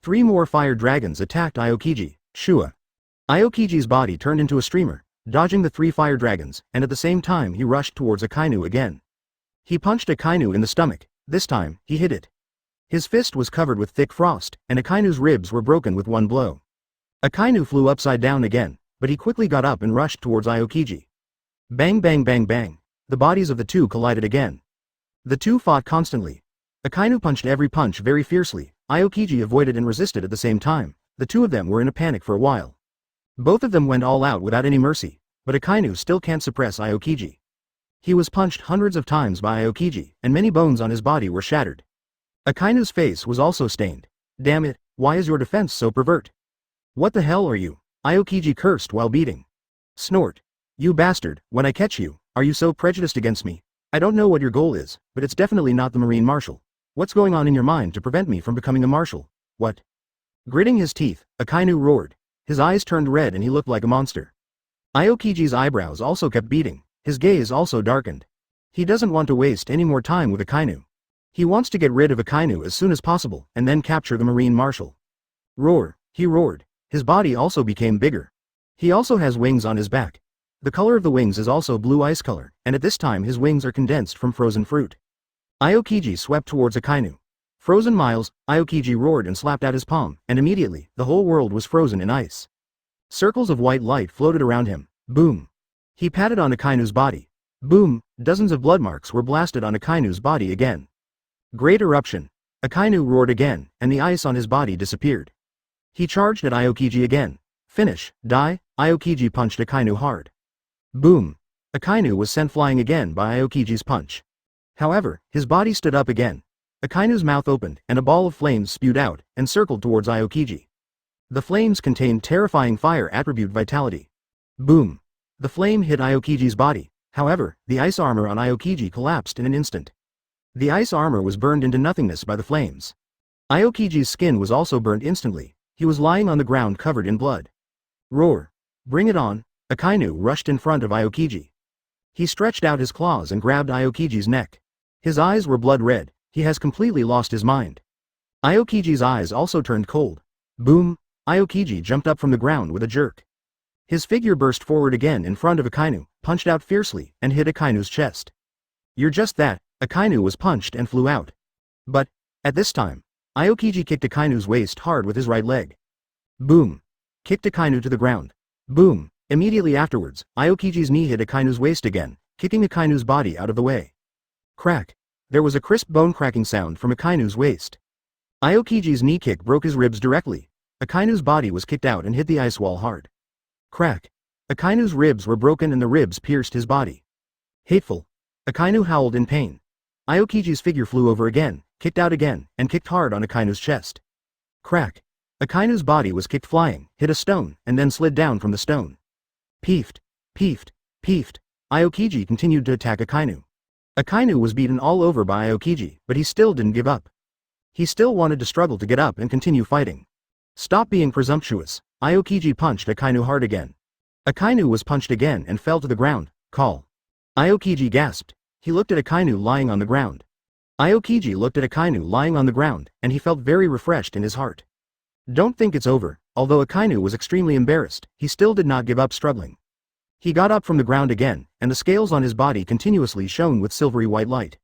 3 more fire dragons attacked Aokiji. Shua. Aokiji's body turned into a streamer, dodging the 3 fire dragons, and at the same time he rushed towards Akainu again. He punched Akainu in the stomach. This time, he hit it. His fist was covered with thick frost, and Akainu's ribs were broken with one blow. Akainu flew upside down again, but he quickly got up and rushed towards Aokiji. Bang bang bang bang. The bodies of the two collided again. The two fought constantly. Akainu punched every punch very fiercely. Aokiji avoided and resisted at the same time. The two of them were in a panic for a while. Both of them went all out without any mercy, but Akainu still can't suppress Aokiji. He was punched hundreds of times by Aokiji, and many bones on his body were shattered. Akainu's face was also stained. Damn it, why is your defense so pervert? What the hell are you? Aokiji cursed while beating. Snort. You bastard, when I catch you, are you so prejudiced against me? I don't know what your goal is, but it's definitely not the Marine Marshal. What's going on in your mind to prevent me from becoming a marshal? What? Gritting his teeth, Akainu roared. His eyes turned red and he looked like a monster. Aokiji's eyebrows also kept beating. His gaze also darkened. He doesn't want to waste any more time with Akainu. He wants to get rid of Akainu as soon as possible and then capture the Marine Marshal. Roar, he roared. His body also became bigger. He also has wings on his back. The color of the wings is also blue ice color, and at this time his wings are condensed from frozen fruit. Aokiji swept towards Akainu. Frozen miles, Aokiji roared and slapped out his palm, and immediately, the whole world was frozen in ice. Circles of white light floated around him. Boom. He patted on Akainu's body. Boom, dozens of blood marks were blasted on Akainu's body again. Great eruption. Akainu roared again, and the ice on his body disappeared. He charged at Aokiji again. Finish, die, Aokiji punched Akainu hard. Boom. Akainu was sent flying again by Aokiji's punch. However, his body stood up again. Akainu's mouth opened, and a ball of flames spewed out, and circled towards Aokiji. The flames contained terrifying fire attribute vitality. Boom. The flame hit Aokiji's body, however, the ice armor on Aokiji collapsed in an instant. The ice armor was burned into nothingness by the flames. Aokiji's skin was also burned instantly, he was lying on the ground covered in blood. Roar! Bring it on! Akainu rushed in front of Aokiji. He stretched out his claws and grabbed Aokiji's neck. His eyes were blood red, he has completely lost his mind. Aokiji's eyes also turned cold. Boom! Aokiji jumped up from the ground with a jerk. His figure burst forward again in front of Akainu, punched out fiercely, and hit Akainu's chest. You're just that, Akainu was punched and flew out. But, at this time, Aokiji kicked Akainu's waist hard with his right leg. Boom! Kicked Akainu to the ground. Boom! Immediately afterwards, Aokiji's knee hit Akainu's waist again, kicking Akainu's body out of the way. Crack! There was a crisp bone-cracking sound from Akainu's waist. Aokiji's knee kick broke his ribs directly. Akainu's body was kicked out and hit the ice wall hard. Crack! Akainu's ribs were broken and the ribs pierced his body. Hateful! Akainu howled in pain. Aokiji's figure flew over again, kicked out again, and kicked hard on Akainu's chest. Crack! Akainu's body was kicked flying, hit a stone, and then slid down from the stone. Peefed! Peefed! Peefed! Aokiji continued to attack Akainu. Akainu was beaten all over by Aokiji, but he still didn't give up. He still wanted to struggle to get up and continue fighting. Stop being presumptuous. Aokiji punched Akainu hard again. Akainu was punched again and fell to the ground. Call. Aokiji gasped. He looked at Akainu lying on the ground. Aokiji looked at Akainu lying on the ground, and he felt very refreshed in his heart. Don't think it's over. Although Akainu was extremely embarrassed, he still did not give up struggling. He got up from the ground again, and the scales on his body continuously shone with silvery white light.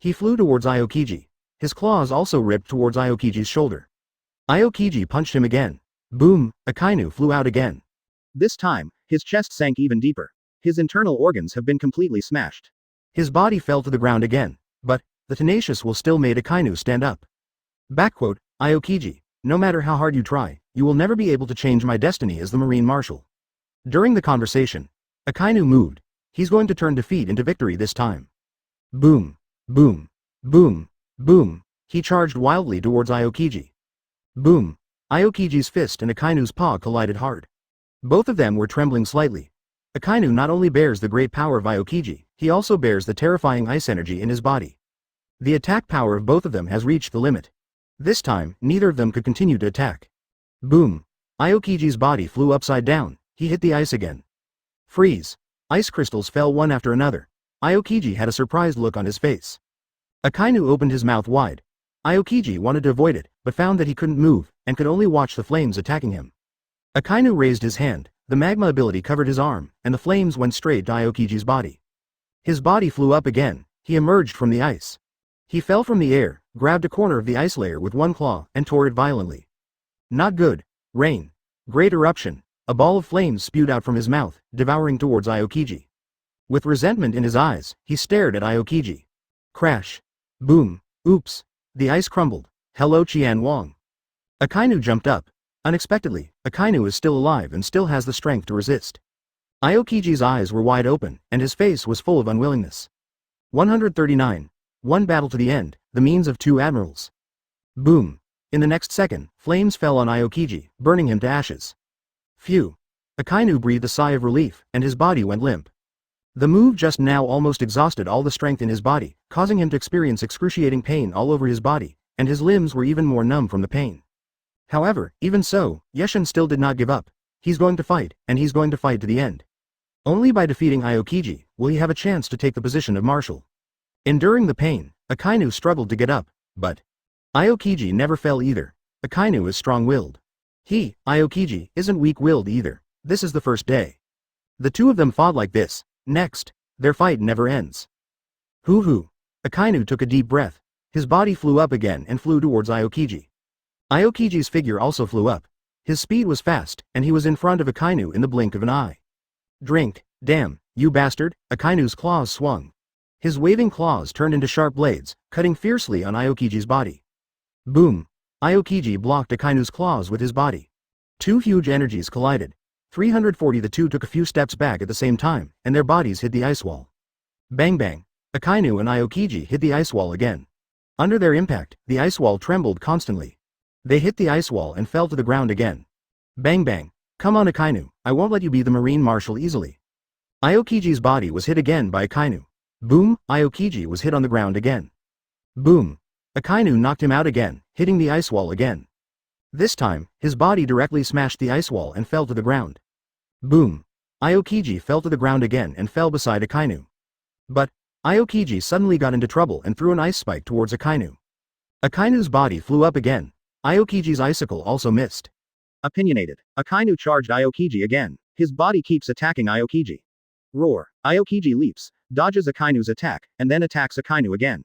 He flew towards Aokiji. His claws also ripped towards Aokiji's shoulder. Aokiji punched him again. Boom! Akainu flew out again. This time, his chest sank even deeper. His internal organs have been completely smashed. His body fell to the ground again, but the tenacious will still made Akainu stand up. Backquote, Aokiji, no matter how hard you try, you will never be able to change my destiny as the Marine Marshal. During the conversation, Akainu moved. He's going to turn defeat into victory this time. Boom! Boom! Boom! Boom! He charged wildly towards Aokiji. Boom! Aokiji's fist and Akainu's paw collided hard. Both of them were trembling slightly. Akainu not only bears the great power of Aokiji, he also bears the terrifying ice energy in his body. The attack power of both of them has reached the limit. This time, neither of them could continue to attack. Boom! Aokiji's body flew upside down, he hit the ice again. Freeze! Ice crystals fell one after another. Aokiji had a surprised look on his face. Akainu opened his mouth wide. Aokiji wanted to avoid it, but found that he couldn't move, and could only watch the flames attacking him. Akainu raised his hand, the magma ability covered his arm, and the flames went straight to Aokiji's body. His body flew up again, he emerged from the ice. He fell from the air, grabbed a corner of the ice layer with one claw, and tore it violently. Not good. Rain. Great eruption. A ball of flames spewed out from his mouth, devouring towards Aokiji. With resentment in his eyes, he stared at Aokiji. Crash. Boom. Oops. The ice crumbled. Hello Qian Wang. Akainu jumped up. Unexpectedly, Akainu is still alive and still has the strength to resist. Aokiji's eyes were wide open, and his face was full of unwillingness. 139. One battle to the end, the means of two admirals. Boom. In the next second, flames fell on Aokiji, burning him to ashes. Phew. Akainu breathed a sigh of relief, and his body went limp. The move just now almost exhausted all the strength in his body, causing him to experience excruciating pain all over his body, and his limbs were even more numb from the pain. However, even so, Yeshin still did not give up. He's going to fight, and he's going to fight to the end. Only by defeating Aokiji will he have a chance to take the position of marshal. Enduring the pain, Akainu struggled to get up, but Aokiji never fell either. Akainu is strong-willed. He, Aokiji, isn't weak-willed either. This is the first day. The two of them fought like this. Next, their fight never ends. Hoo-hoo. Akainu took a deep breath. His body flew up again and flew towards Aokiji. Aokiji's figure also flew up. His speed was fast, and he was in front of Akainu in the blink of an eye. Drink, damn, you bastard, Akainu's claws swung. His waving claws turned into sharp blades, cutting fiercely on Aokiji's body. Boom. Aokiji blocked Akainu's claws with his body. Two huge energies collided. 340. The two took a few steps back at the same time, and their bodies hit the ice wall. Bang bang. Akainu and Aokiji hit the ice wall again. Under their impact, the ice wall trembled constantly. They hit the ice wall and fell to the ground again. Bang bang. Come on Akainu, I won't let you be the Marine Marshal easily. Aokiji's body was hit again by Akainu. Boom, Aokiji was hit on the ground again. Boom. Akainu knocked him out again, hitting the ice wall again. This time, his body directly smashed the ice wall and fell to the ground. Boom. Aokiji fell to the ground again and fell beside Akainu. But, Aokiji suddenly got into trouble and threw an ice spike towards Akainu. Akainu's body flew up again. Aokiji's icicle also missed. Opinionated. Akainu charged Aokiji again. His body keeps attacking Aokiji. Roar. Aokiji leaps, dodges Akainu's attack, and then attacks Akainu again.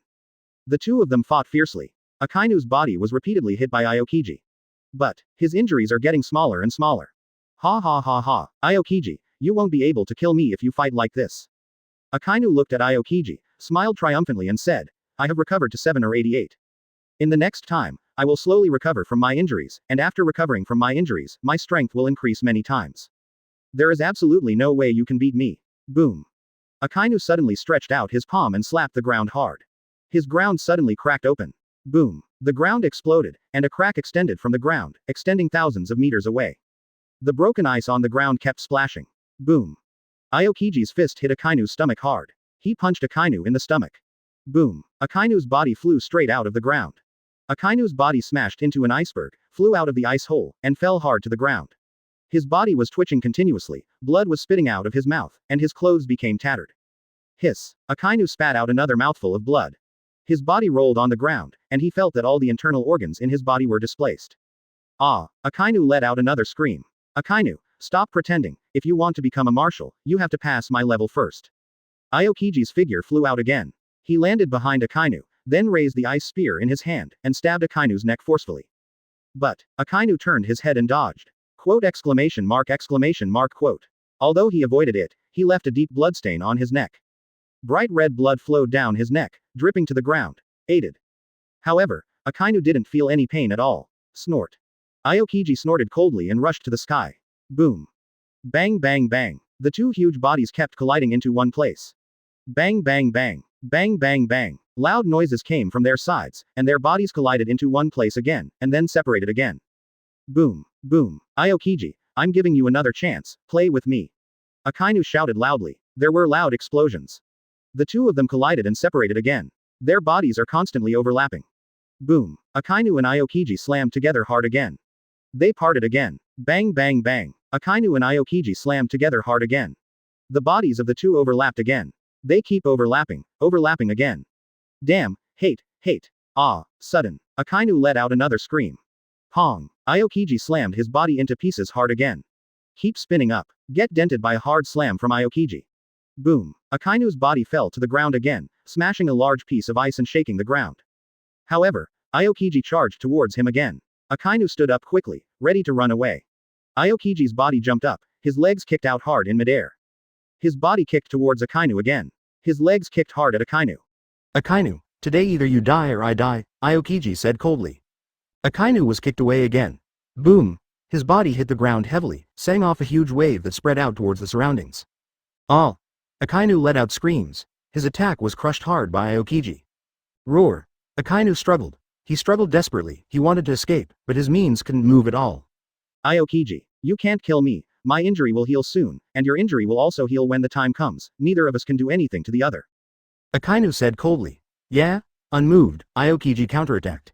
The two of them fought fiercely. Akainu's body was repeatedly hit by Aokiji. But, his injuries are getting smaller and smaller. Ha ha ha ha, Aokiji, you won't be able to kill me if you fight like this. Akainu looked at Aokiji, smiled triumphantly and said, I have recovered to 7 or 88. In the next time, I will slowly recover from my injuries, and after recovering from my injuries, my strength will increase many times. There is absolutely no way you can beat me. Boom. Akainu suddenly stretched out his palm and slapped the ground hard. His ground suddenly cracked open. Boom. The ground exploded, and a crack extended from the ground, extending thousands of meters away. The broken ice on the ground kept splashing. Boom. Aokiji's fist hit Akainu's stomach hard. He punched Akainu in the stomach. Boom. Akainu's body flew straight out of the ground. Akainu's body smashed into an iceberg, flew out of the ice hole, and fell hard to the ground. His body was twitching continuously, blood was spitting out of his mouth, and his clothes became tattered. Hiss. Akainu spat out another mouthful of blood. His body rolled on the ground, and he felt that all the internal organs in his body were displaced. Ah! Akainu let out another scream. Akainu, stop pretending. If you want to become a marshal, you have to pass my level first. Aokiji's figure flew out again. He landed behind Akainu, then raised the ice spear in his hand, and stabbed Akainu's neck forcefully. But, Akainu turned his head and dodged. Quote exclamation mark quote. Although he avoided it, he left a deep bloodstain on his neck. Bright red blood flowed down his neck, dripping to the ground. Aided. However, Akainu didn't feel any pain at all. Snort. Aokiji snorted coldly and rushed to the sky. Boom. Bang bang bang. The two huge bodies kept colliding into one place. Bang bang bang. Bang bang bang. Loud noises came from their sides, and their bodies collided into one place again, and then separated again. Boom. Boom. Aokiji, I'm giving you another chance, play with me. Akainu shouted loudly. There were loud explosions. The two of them collided and separated again. Their bodies are constantly overlapping. Boom. Akainu and Aokiji slammed together hard again. They parted again. Bang bang bang. Akainu and Aokiji slammed together hard again. The bodies of the two overlapped again. They keep overlapping again. Damn, hate. Ah, sudden. Akainu let out another scream. Pong. Aokiji slammed his body into pieces hard again. Keep spinning up. Get dented by a hard slam from Aokiji. Boom. Akainu's body fell to the ground again, smashing a large piece of ice and shaking the ground. However, Aokiji charged towards him again. Akainu stood up quickly, ready to run away. Aokiji's body jumped up, his legs kicked out hard in midair. His body kicked towards Akainu again. His legs kicked hard at Akainu. Akainu, today either you die or I die, Aokiji said coldly. Akainu was kicked away again. Boom. His body hit the ground heavily, setting off a huge wave that spread out towards the surroundings. Ah! Akainu let out screams. His attack was crushed hard by Aokiji. Roar. Akainu struggled. He struggled desperately, he wanted to escape, but his means couldn't move at all. Aokiji, you can't kill me. My injury will heal soon, and your injury will also heal when the time comes. Neither of us can do anything to the other. Akainu said coldly. Yeah? Unmoved, Aokiji counterattacked.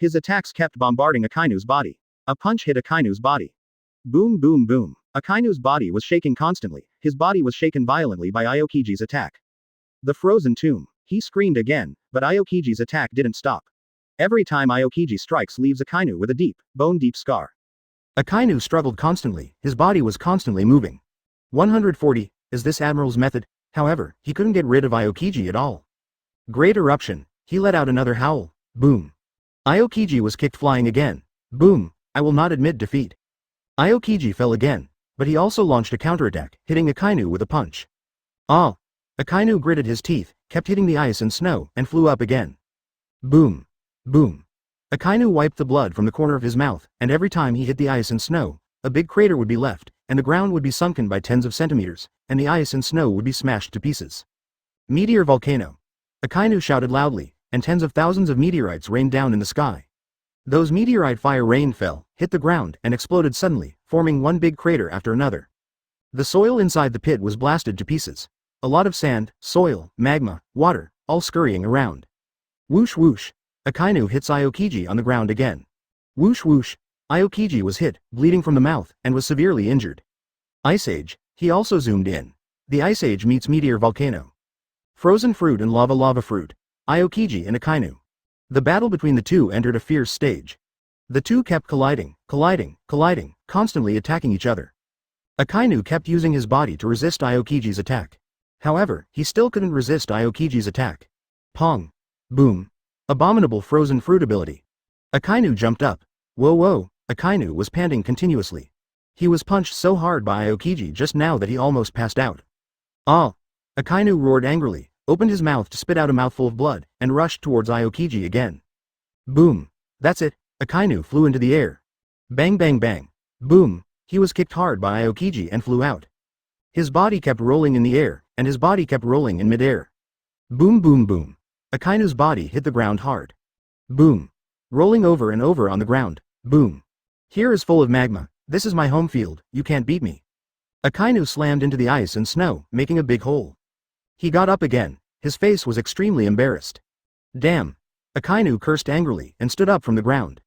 His attacks kept bombarding Akainu's body. A punch hit Akainu's body. Boom boom boom. Akainu's body was shaking constantly, his body was shaken violently by Aokiji's attack. The frozen tomb. He screamed again, but Aokiji's attack didn't stop. Every time Aokiji strikes leaves Akainu with a deep, bone-deep scar. Akainu struggled constantly, his body was constantly moving. 140, is this Admiral's method? However, he couldn't get rid of Aokiji at all. Great eruption. He let out another howl. Boom. Aokiji was kicked flying again. Boom. I will not admit defeat. Aokiji fell again, but he also launched a counterattack, hitting Akainu with a punch. Ah! Akainu gritted his teeth, kept hitting the ice and snow, and flew up again. Boom. Boom. Akainu wiped the blood from the corner of his mouth, and every time he hit the ice and snow, a big crater would be left, and the ground would be sunken by tens of centimeters, and the ice and snow would be smashed to pieces. Meteor volcano. Akainu shouted loudly, and tens of thousands of meteorites rained down in the sky. Those meteorite fire rain fell, hit the ground, and exploded suddenly, forming one big crater after another. The soil inside the pit was blasted to pieces. A lot of sand, soil, magma, water, all scurrying around. Whoosh whoosh. Akainu hits Aokiji on the ground again. Whoosh whoosh. Aokiji was hit, bleeding from the mouth, and was severely injured. Ice Age. He also zoomed in. The Ice Age meets Meteor Volcano. Frozen fruit and lava fruit. Aokiji and Akainu. The battle between the two entered a fierce stage. The two kept colliding, constantly attacking each other. Akainu kept using his body to resist Aokiji's attack. However, he still couldn't resist Aokiji's attack. Pong. Boom. Abominable frozen fruit ability. Akainu jumped up. Whoa. Akainu was panting continuously. He was punched so hard by Aokiji just now that he almost passed out. Ah! Akainu roared angrily, opened his mouth to spit out a mouthful of blood, and rushed towards Aokiji again. Boom. That's it. Akainu flew into the air. Bang bang bang. Boom. He was kicked hard by Aokiji and flew out. His body kept rolling in the air, and his body kept rolling in midair. Boom boom boom. Akainu's body hit the ground hard. Boom. Rolling over and over on the ground. Boom. Here is full of magma. This is my home field, you can't beat me. Akainu slammed into the ice and snow, making a big hole. He got up again. His face was extremely embarrassed. Damn. Akainu cursed angrily and stood up from the ground.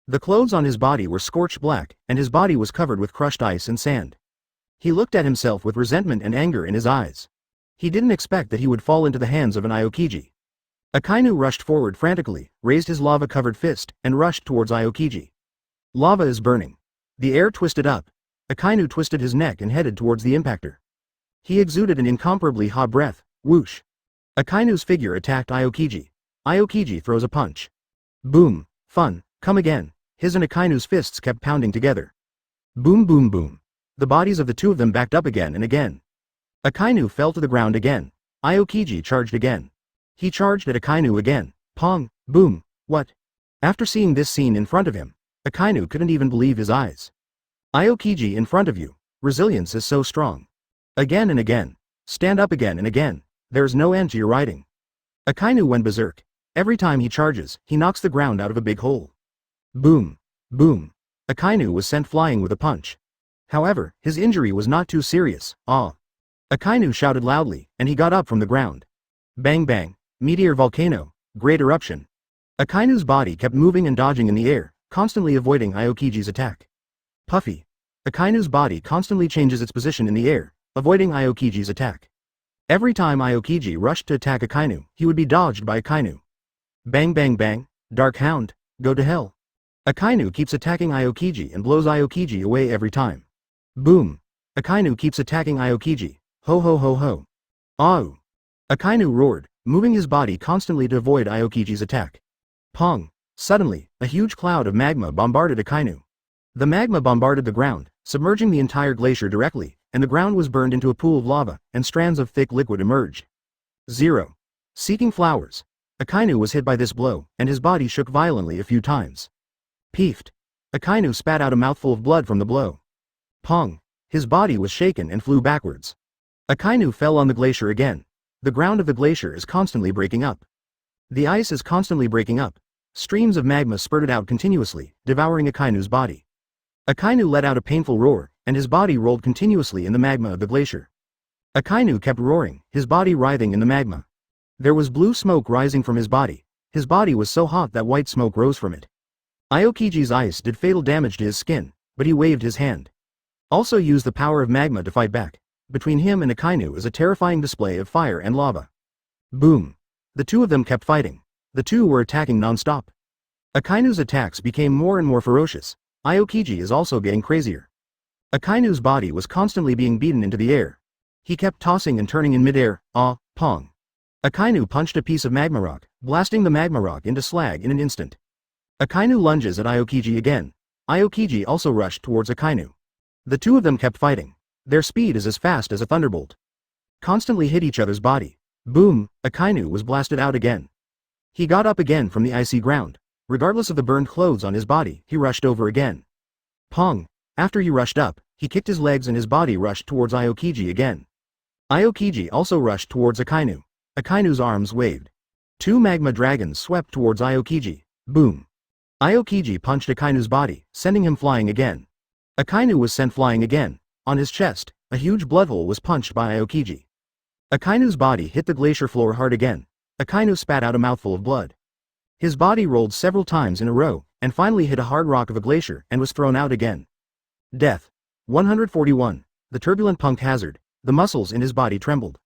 The clothes on his body were scorched black, and his body was covered with crushed ice and sand. He looked at himself with resentment and anger in his eyes. He didn't expect that he would fall into the hands of an Aokiji. Akainu rushed forward frantically, raised his lava-covered fist, and rushed towards Aokiji. Lava is burning. The air twisted up. Akainu twisted his neck and headed towards the impactor. He exuded an incomparably hot breath. Whoosh. Akainu's figure attacked Aokiji. Aokiji throws a punch. Boom. Fun. Come again. His and Akainu's fists kept pounding together. Boom boom boom. The bodies of the two of them backed up again and again. Akainu fell to the ground again. Aokiji charged again. He charged at Akainu again. Pong. Boom. What? After seeing this scene in front of him, Akainu couldn't even believe his eyes. Aokiji in front of you. Resilience is so strong. Again and again. Stand up again and again. There's no end to your riding. Akainu went berserk. Every time he charges, he knocks the ground out of a big hole. Boom. Boom. Akainu was sent flying with a punch. However, his injury was not too serious. Ah. Akainu shouted loudly, and he got up from the ground. Bang bang. Meteor volcano. Great eruption. Akainu's body kept moving and dodging in the air, constantly avoiding Aokiji's attack. Puffy. Akainu's body constantly changes its position in the air, avoiding Aokiji's attack. Every time Aokiji rushed to attack Akainu, he would be dodged by Akainu. Bang bang bang. Dark Hound. Go to hell. Akainu keeps attacking Aokiji and blows Aokiji away every time. Boom. Akainu keeps attacking Aokiji. Ho ho ho ho. Au. Akainu roared, moving his body constantly to avoid Aokiji's attack. Pong. Suddenly, a huge cloud of magma bombarded Akainu. The magma bombarded the ground, submerging the entire glacier directly, and the ground was burned into a pool of lava, and strands of thick liquid emerged. Zero. Seeking flowers. Akainu was hit by this blow, and his body shook violently a few times. Peefed. Akainu spat out a mouthful of blood from the blow. Pong. His body was shaken and flew backwards. Akainu fell on the glacier again. The ground of the glacier is constantly breaking up. The ice is constantly breaking up. Streams of magma spurted out continuously, devouring Akainu's body. Akainu let out a painful roar, and his body rolled continuously in the magma of the glacier. Akainu kept roaring, his body writhing in the magma. There was blue smoke rising from his body. His body was so hot that white smoke rose from it. Aokiji's ice did fatal damage to his skin, but he waved his hand. Also used the power of magma to fight back. Between him and Akainu is a terrifying display of fire and lava. Boom. The two of them kept fighting. The two were attacking non-stop. Akainu's attacks became more and more ferocious. Aokiji is also getting crazier. Akainu's body was constantly being beaten into the air. He kept tossing and turning in midair. Ah, pong. Akainu punched a piece of magma rock, blasting the magma rock into slag in an instant. Akainu lunges at Aokiji again. Aokiji also rushed towards Akainu. The two of them kept fighting. Their speed is as fast as a thunderbolt. Constantly hit each other's body. Boom, Akainu was blasted out again. He got up again from the icy ground. Regardless of the burned clothes on his body, he rushed over again. Pong. After he rushed up, he kicked his legs and his body rushed towards Aokiji again. Aokiji also rushed towards Akainu. Akainu's arms waved. Two magma dragons swept towards Aokiji. Boom. Aokiji punched Akainu's body, sending him flying again. Akainu was sent flying again. On his chest, A huge blood hole was punched by Aokiji. Akainu's body hit the glacier floor hard again. Akainu spat out a mouthful of blood. His body rolled several times in a row, and finally hit a hard rock of a glacier and was thrown out again. Death. 141. The turbulent punked hazard. The muscles in his body trembled.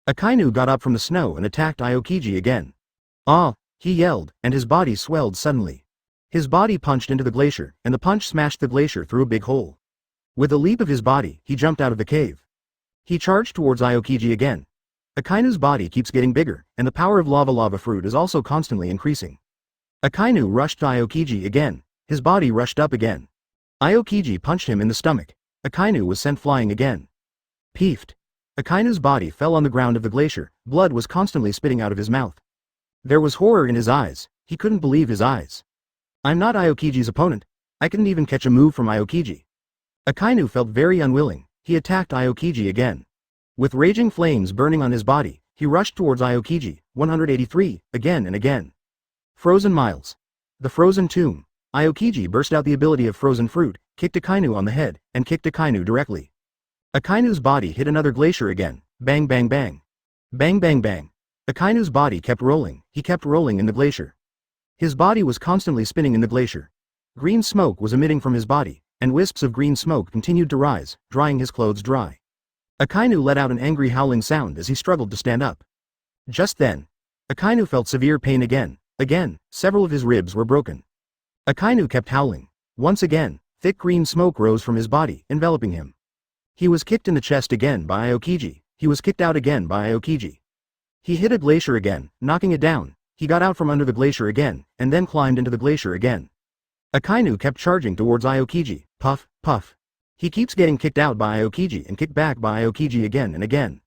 Akainu got up from the snow and attacked Aokiji again. Ah! He yelled, and his body swelled suddenly. His body punched into the glacier, and the punch smashed the glacier through a big hole. With a leap of his body, he jumped out of the cave. He charged towards Aokiji again. Akainu's body keeps getting bigger, and the power of lava fruit is also constantly increasing. Akainu rushed to Aokiji again. His body rushed up again. Aokiji punched him in the stomach. Akainu was sent flying again. Peefed. Akainu's body fell on the ground of the glacier. Blood was constantly spitting out of his mouth. There was horror in his eyes. He couldn't believe his eyes. I'm not Aokiji's opponent. I couldn't even catch a move from Aokiji. Akainu felt very unwilling. He attacked Aokiji again. With raging flames burning on his body, he rushed towards Aokiji, 183, again and again. Frozen Miles. The Frozen Tomb. Aokiji burst out the ability of frozen fruit, kicked Akainu on the head, and kicked Akainu directly. Akainu's body hit another glacier again. Bang bang bang. Bang bang bang. Akainu's body kept rolling. He kept rolling in the glacier. His body was constantly spinning in the glacier. Green smoke was emitting from his body, and wisps of green smoke continued to rise, drying his clothes dry. Akainu let out an angry howling sound as he struggled to stand up. Just then, Akainu felt severe pain again. Again, several of his ribs were broken. Akainu kept howling. Once again, thick green smoke rose from his body, enveloping him. He was kicked in the chest again by Aokiji. He was kicked out again by Aokiji. He hit a glacier again, knocking it down. He got out from under the glacier again, and then climbed into the glacier again. Akainu kept charging towards Aokiji. Puff, puff. He keeps getting kicked out by Aokiji and kicked back by Aokiji again and again.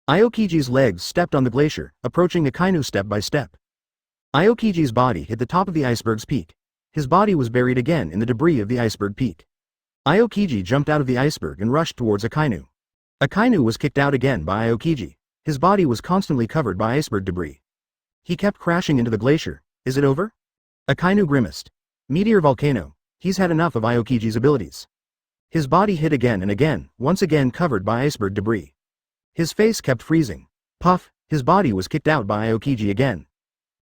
Aokiji's legs stepped on the glacier, approaching Akainu step by step. Aokiji's body hit the top of the iceberg's peak. His body was buried again in the debris of the iceberg peak. Aokiji jumped out of the iceberg and rushed towards Akainu. Akainu was kicked out again by Aokiji. His body was constantly covered by iceberg debris. He kept crashing into the glacier. Is it over? Akainu grimaced. Meteor volcano. He's had enough of Aokiji's abilities. His body hit again and again, once again covered by iceberg debris. His face kept freezing. Puff, his body was kicked out by Aokiji again.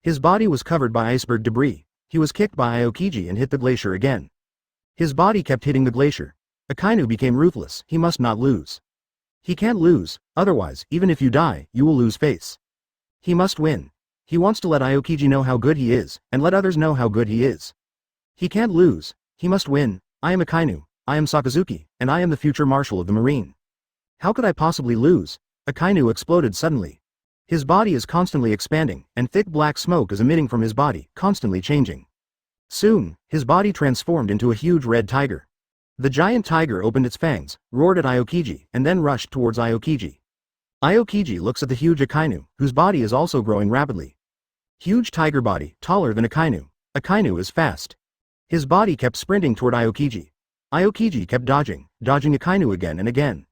His body was covered by iceberg debris. He was kicked by Aokiji and hit the glacier again. His body kept hitting the glacier. Akainu became ruthless. He must not lose. He can't lose, otherwise, even if you die, you will lose face. He must win. He wants to let Aokiji know how good he is, and let others know how good he is. He can't lose. He must win. I am Akainu. I am Sakazuki, and I am the future marshal of the Marine. How could I possibly lose? Akainu exploded suddenly. His body is constantly expanding, and thick black smoke is emitting from his body, constantly changing. Soon, his body transformed into a huge red tiger. The giant tiger opened its fangs, roared at Aokiji, and then rushed towards Aokiji. Aokiji looks at the huge Akainu, whose body is also growing rapidly. Huge tiger body, taller than Akainu. Akainu is fast. His body kept sprinting toward Aokiji. Aokiji kept dodging Akainu again and again.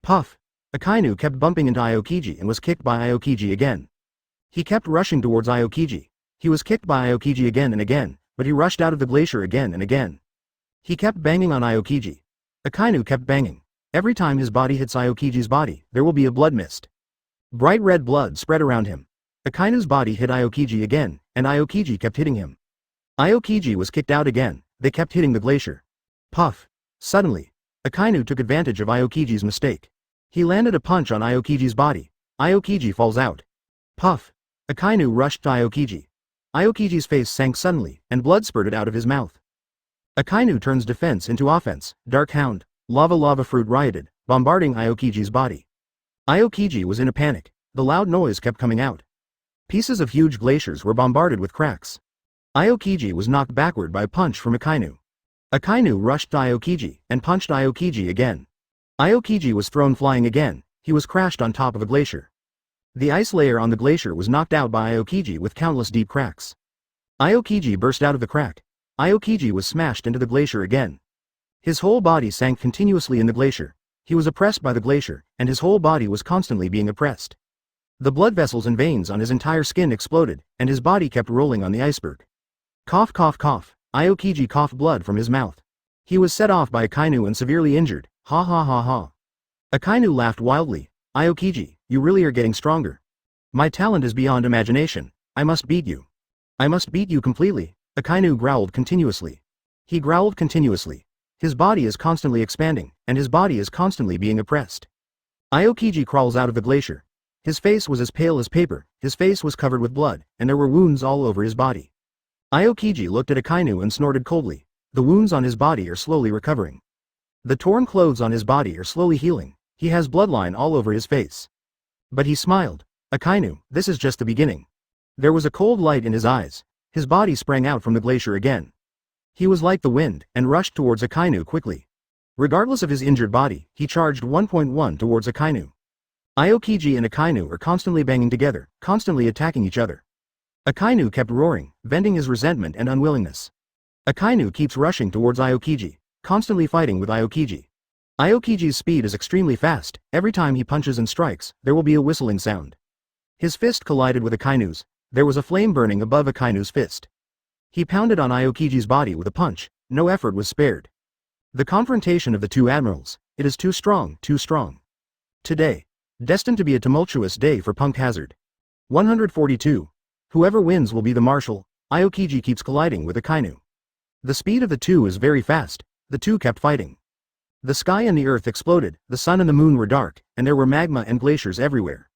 Puff. Akainu kept bumping into Aokiji and was kicked by Aokiji again. He kept rushing towards Aokiji. He was kicked by Aokiji again and again, but he rushed out of the glacier again and again. He kept banging on Aokiji. Akainu kept banging. Every time his body hits Aokiji's body, there will be a blood mist. Bright red blood spread around him. Akainu's body hit Aokiji again, and Aokiji kept hitting him. Aokiji was kicked out again. They kept hitting the glacier. Puff. Suddenly, Akainu took advantage of Aokiji's mistake. He landed a punch on Aokiji's body. Aokiji falls out. Puff. Akainu rushed to Aokiji. Aokiji's face sank suddenly, and blood spurted out of his mouth. Akainu turns defense into offense. Dark Hound. Lava fruit rioted, bombarding Aokiji's body. Aokiji was in a panic. The loud noise kept coming out. Pieces of huge glaciers were bombarded with cracks. Aokiji was knocked backward by a punch from Akainu. Akainu rushed to Aokiji, and punched Aokiji again. Aokiji was thrown flying again. He was crashed on top of a glacier. The ice layer on the glacier was knocked out by Aokiji with countless deep cracks. Aokiji burst out of the crack. Aokiji was smashed into the glacier again. His whole body sank continuously in the glacier. He was oppressed by the glacier, and his whole body was constantly being oppressed. The blood vessels and veins on his entire skin exploded, and his body kept rolling on the iceberg. Cough cough cough. Aokiji coughed blood from his mouth. He was set off by Akainu and severely injured. Ha ha ha ha. Akainu laughed wildly. Aokiji, you really are getting stronger. My talent is beyond imagination. I must beat you. I must beat you completely. Akainu growled continuously. He growled continuously. His body is constantly expanding, and his body is constantly being oppressed. Aokiji crawls out of the glacier. His face was as pale as paper, his face was covered with blood, and there were wounds all over his body. Aokiji looked at Akainu and snorted coldly. The wounds on his body are slowly recovering. The torn clothes on his body are slowly healing. He has bloodline all over his face. But he smiled. Akainu, this is just the beginning. There was a cold light in his eyes. His body sprang out from the glacier again. He was like the wind, and rushed towards Akainu quickly. Regardless of his injured body, he charged 1.1 towards Akainu. Aokiji and Akainu are constantly banging together, constantly attacking each other. Akainu kept roaring, venting his resentment and unwillingness. Akainu keeps rushing towards Aokiji, constantly fighting with Aokiji. Aokiji's speed is extremely fast. Every time he punches and strikes, there will be a whistling sound. His fist collided with Akainu's. There was a flame burning above Akainu's fist. He pounded on Aokiji's body with a punch. No effort was spared. The confrontation of the two admirals. It is too strong, too strong. Today. Destined to be a tumultuous day for Punk Hazard. 142. Whoever wins will be the marshal. Aokiji keeps colliding with Akainu. The speed of the two is very fast. The two kept fighting. The sky and the earth exploded, the sun and the moon were dark, and there were magma and glaciers everywhere.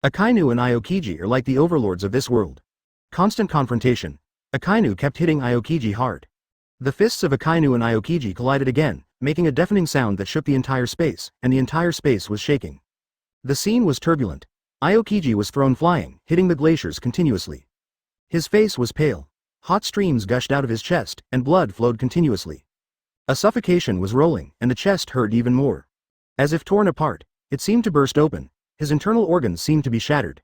Akainu and Aokiji are like the overlords of this world. Constant confrontation. Akainu kept hitting Aokiji hard. The fists of Akainu and Aokiji collided again, making a deafening sound that shook the entire space, and the entire space was shaking. The scene was turbulent. Aokiji was thrown flying, hitting the glaciers continuously. His face was pale. Hot streams gushed out of his chest, and blood flowed continuously. A suffocation was rolling, and the chest hurt even more. As if torn apart, it seemed to burst open. His internal organs seemed to be shattered.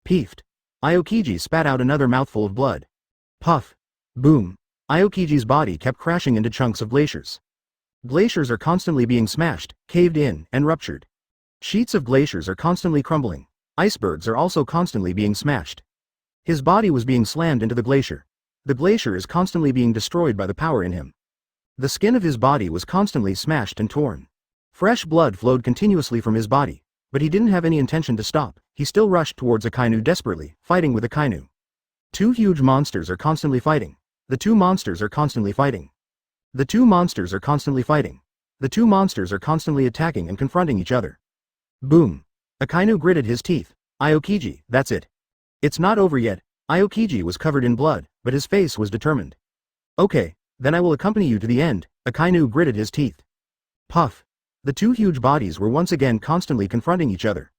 Peefed. Aokiji spat out another mouthful of blood. Puff. Boom. Aokiji's body kept crashing into chunks of glaciers. Glaciers are constantly being smashed, caved in, and ruptured. Sheets of glaciers are constantly crumbling. Icebergs are also constantly being smashed. His body was being slammed into the glacier. The glacier is constantly being destroyed by the power in him. The skin of his body was constantly smashed and torn. Fresh blood flowed continuously from his body, but he didn't have any intention to stop. He still rushed towards Akainu desperately, fighting with Akainu. Two huge monsters are constantly fighting. The two monsters are constantly fighting. The two monsters are constantly fighting. The two monsters are constantly attacking and confronting each other. Boom. Akainu gritted his teeth. Aokiji, that's it. It's not over yet. Aokiji was covered in blood, but his face was determined. Okay, then I will accompany you to the end. Akainu gritted his teeth. Puff. The two huge bodies were once again constantly confronting each other.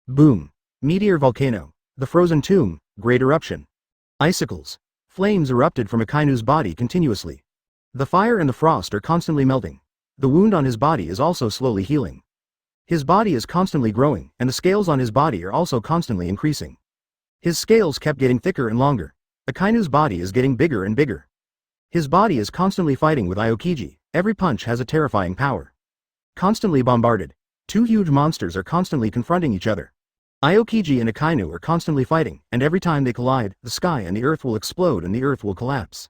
Boom. Meteor volcano. The frozen tomb. Great eruption. Icicles. Flames erupted from Akainu's body continuously. The fire and the frost are constantly melting. The wound on his body is also slowly healing. His body is constantly growing, and the scales on his body are also constantly increasing. His scales kept getting thicker and longer. Akainu's body is getting bigger and bigger. His body is constantly fighting with Aokiji. Every punch has a terrifying power. Constantly bombarded. Two huge monsters are constantly confronting each other. Aokiji and Akainu are constantly fighting, and every time they collide, the sky and the earth will explode and the earth will collapse.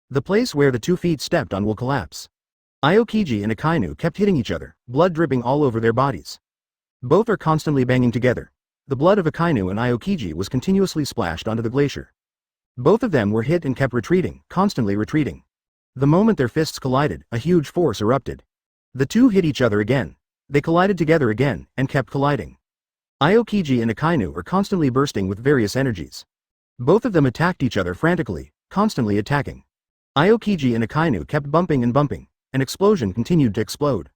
The place where the 2 feet stepped on will collapse. Aokiji and Akainu kept hitting each other, blood dripping all over their bodies. Both are constantly banging together. The blood of Akainu and Aokiji was continuously splashed onto the glacier. Both of them were hit and kept retreating, constantly retreating. The moment their fists collided, a huge force erupted. The two hit each other again. They collided together again, and kept colliding. Aokiji and Akainu are constantly bursting with various energies. Both of them attacked each other frantically, constantly attacking. Aokiji and Akainu kept bumping and bumping. An explosion continued to explode.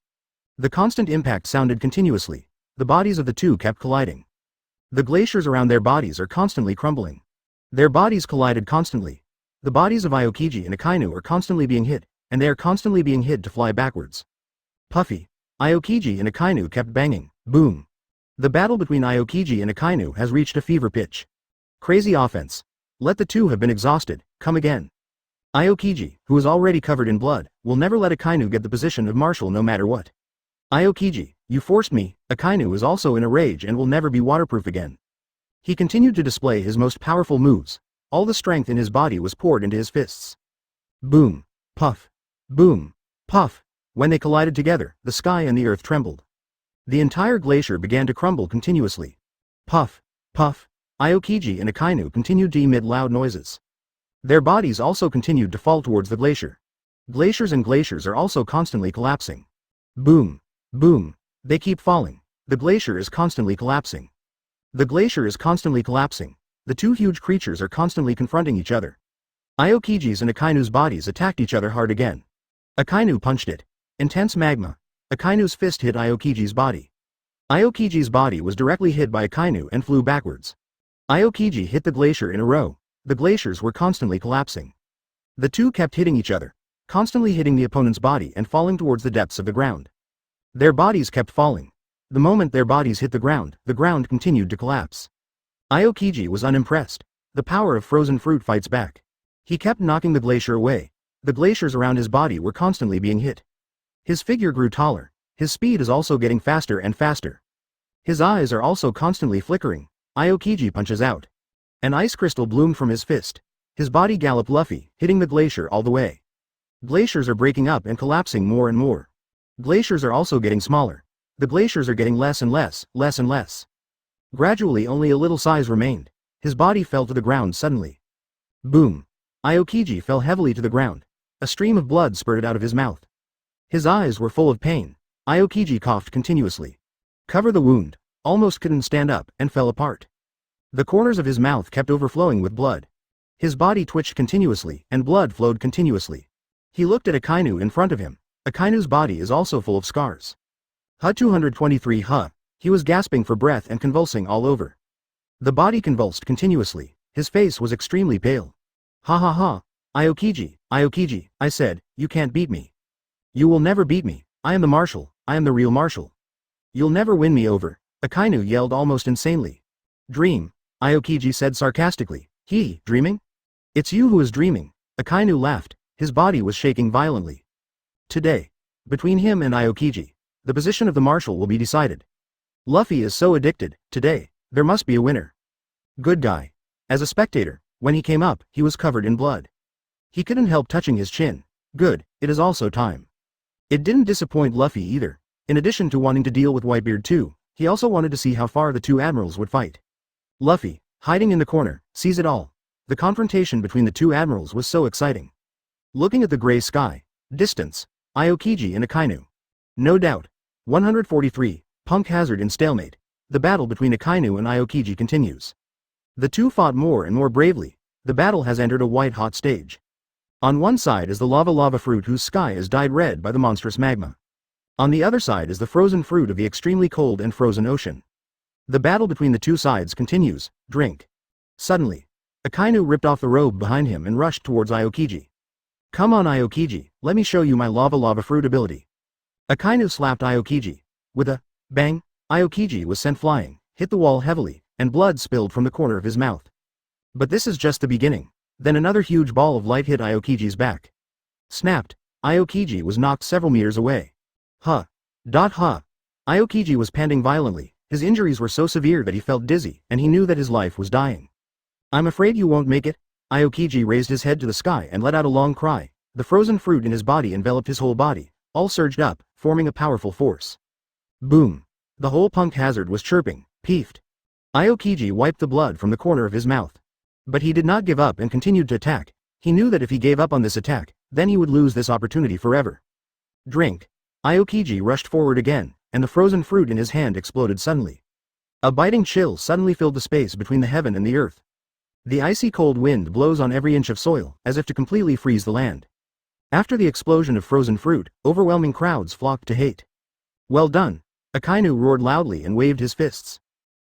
The constant impact sounded continuously. The bodies of the two kept colliding. The glaciers around their bodies are constantly crumbling. Their bodies collided constantly. The bodies of Aokiji and Akainu are constantly being hit, and they are constantly being hit to fly backwards. Puffy. Aokiji and Akainu kept banging. Boom. The battle between Aokiji and Akainu has reached a fever pitch. Crazy offense. Let the two have been exhausted. Come again. Aokiji, who is already covered in blood, will never let Akainu get the position of marshal no matter what. Aokiji, you forced me. Akainu is also in a rage and will never be waterproof again. He continued to display his most powerful moves. All the strength in his body was poured into his fists. Boom. Puff. Boom. Puff. When they collided together, the sky and the earth trembled. The entire glacier began to crumble continuously. Puff, puff. Aokiji and Akainu continued to emit loud noises. Their bodies also continued to fall towards the glacier. Glaciers and glaciers are also constantly collapsing. Boom, boom. They keep falling. The glacier is constantly collapsing. The glacier is constantly collapsing. The two huge creatures are constantly confronting each other. Aokiji's and Akainu's bodies attacked each other hard again. Akainu punched it. Intense magma. Akainu's fist hit Aokiji's body. Aokiji's body was directly hit by Akainu and flew backwards. Aokiji hit the glacier in a row. The glaciers were constantly collapsing. The two kept hitting each other, constantly hitting the opponent's body and falling towards the depths of the ground. Their bodies kept falling. The moment their bodies hit the ground continued to collapse. Aokiji was unimpressed. The power of frozen fruit fights back. He kept knocking the glacier away. The glaciers around his body were constantly being hit. His figure grew taller. His speed is also getting faster and faster. His eyes are also constantly flickering. Aokiji punches out. An ice crystal bloomed from his fist. His body galloped Luffy, hitting the glacier all the way. Glaciers are breaking up and collapsing more and more. Glaciers are also getting smaller. The glaciers are getting less and less, less and less. Gradually only a little size remained. His body fell to the ground suddenly. Boom. Aokiji fell heavily to the ground. A stream of blood spurted out of his mouth. His eyes were full of pain. Aokiji coughed continuously. Cover the wound. Almost couldn't stand up and fell apart. The corners of his mouth kept overflowing with blood. His body twitched continuously and blood flowed continuously. He looked at Akainu in front of him. Akainu's body is also full of scars. 223 He was gasping for breath and convulsing all over. The body convulsed continuously. His face was extremely pale. Ha ha ha. Aokiji, Aokiji, I said, you can't beat me. You will never beat me. I am the marshal. I am the real marshal. You'll never win me over. Akainu yelled almost insanely. Dream. Aokiji said sarcastically. Dreaming? It's you who is dreaming. Akainu laughed. His body was shaking violently. Today, between him and Aokiji, the position of the marshal will be decided. Luffy is so addicted. Today, there must be a winner. Good guy. As a spectator, when he came up, he was covered in blood. He couldn't help touching his chin. Good, it is also time. It didn't disappoint Luffy either. In addition to wanting to deal with Whitebeard too, he also wanted to see how far the two admirals would fight. Luffy, hiding in the corner, sees it all. The confrontation between the two admirals was so exciting. Looking at the gray sky, distance, Aokiji and Akainu. No doubt. 143, Punk Hazard in stalemate. The battle between Akainu and Aokiji continues. The two fought more and more bravely. The battle has entered a white-hot stage. On one side is the lava fruit whose sky is dyed red by the monstrous magma. On the other side is the frozen fruit of the extremely cold and frozen ocean. The battle between the two sides continues. Drink. Suddenly, Akainu ripped off the robe behind him and rushed towards Aokiji. Come on Aokiji, let me show you my lava fruit ability. Akainu slapped Aokiji. With a bang, Aokiji was sent flying, hit the wall heavily, and blood spilled from the corner of his mouth. But this is just the beginning. Then another huge ball of light hit Aokiji's back. Snapped. Aokiji was knocked several meters away. Aokiji was panting violently. His injuries were so severe that he felt dizzy, and he knew that his life was dying. I'm afraid you won't make it. Aokiji raised his head to the sky and let out a long cry. The frozen fruit in his body enveloped his whole body, all surged up, forming a powerful force. Boom. The whole Punk Hazard was chirping, peeved. Aokiji wiped the blood from the corner of his mouth. But he did not give up and continued to attack. He knew that if he gave up on this attack, then he would lose this opportunity forever. Drink. Aokiji rushed forward again, and the frozen fruit in his hand exploded suddenly. A biting chill suddenly filled the space between the heaven and the earth. The icy cold wind blows on every inch of soil, as if to completely freeze the land. After the explosion of frozen fruit, overwhelming crowds flocked to hate. Well done. Akainu roared loudly and waved his fists.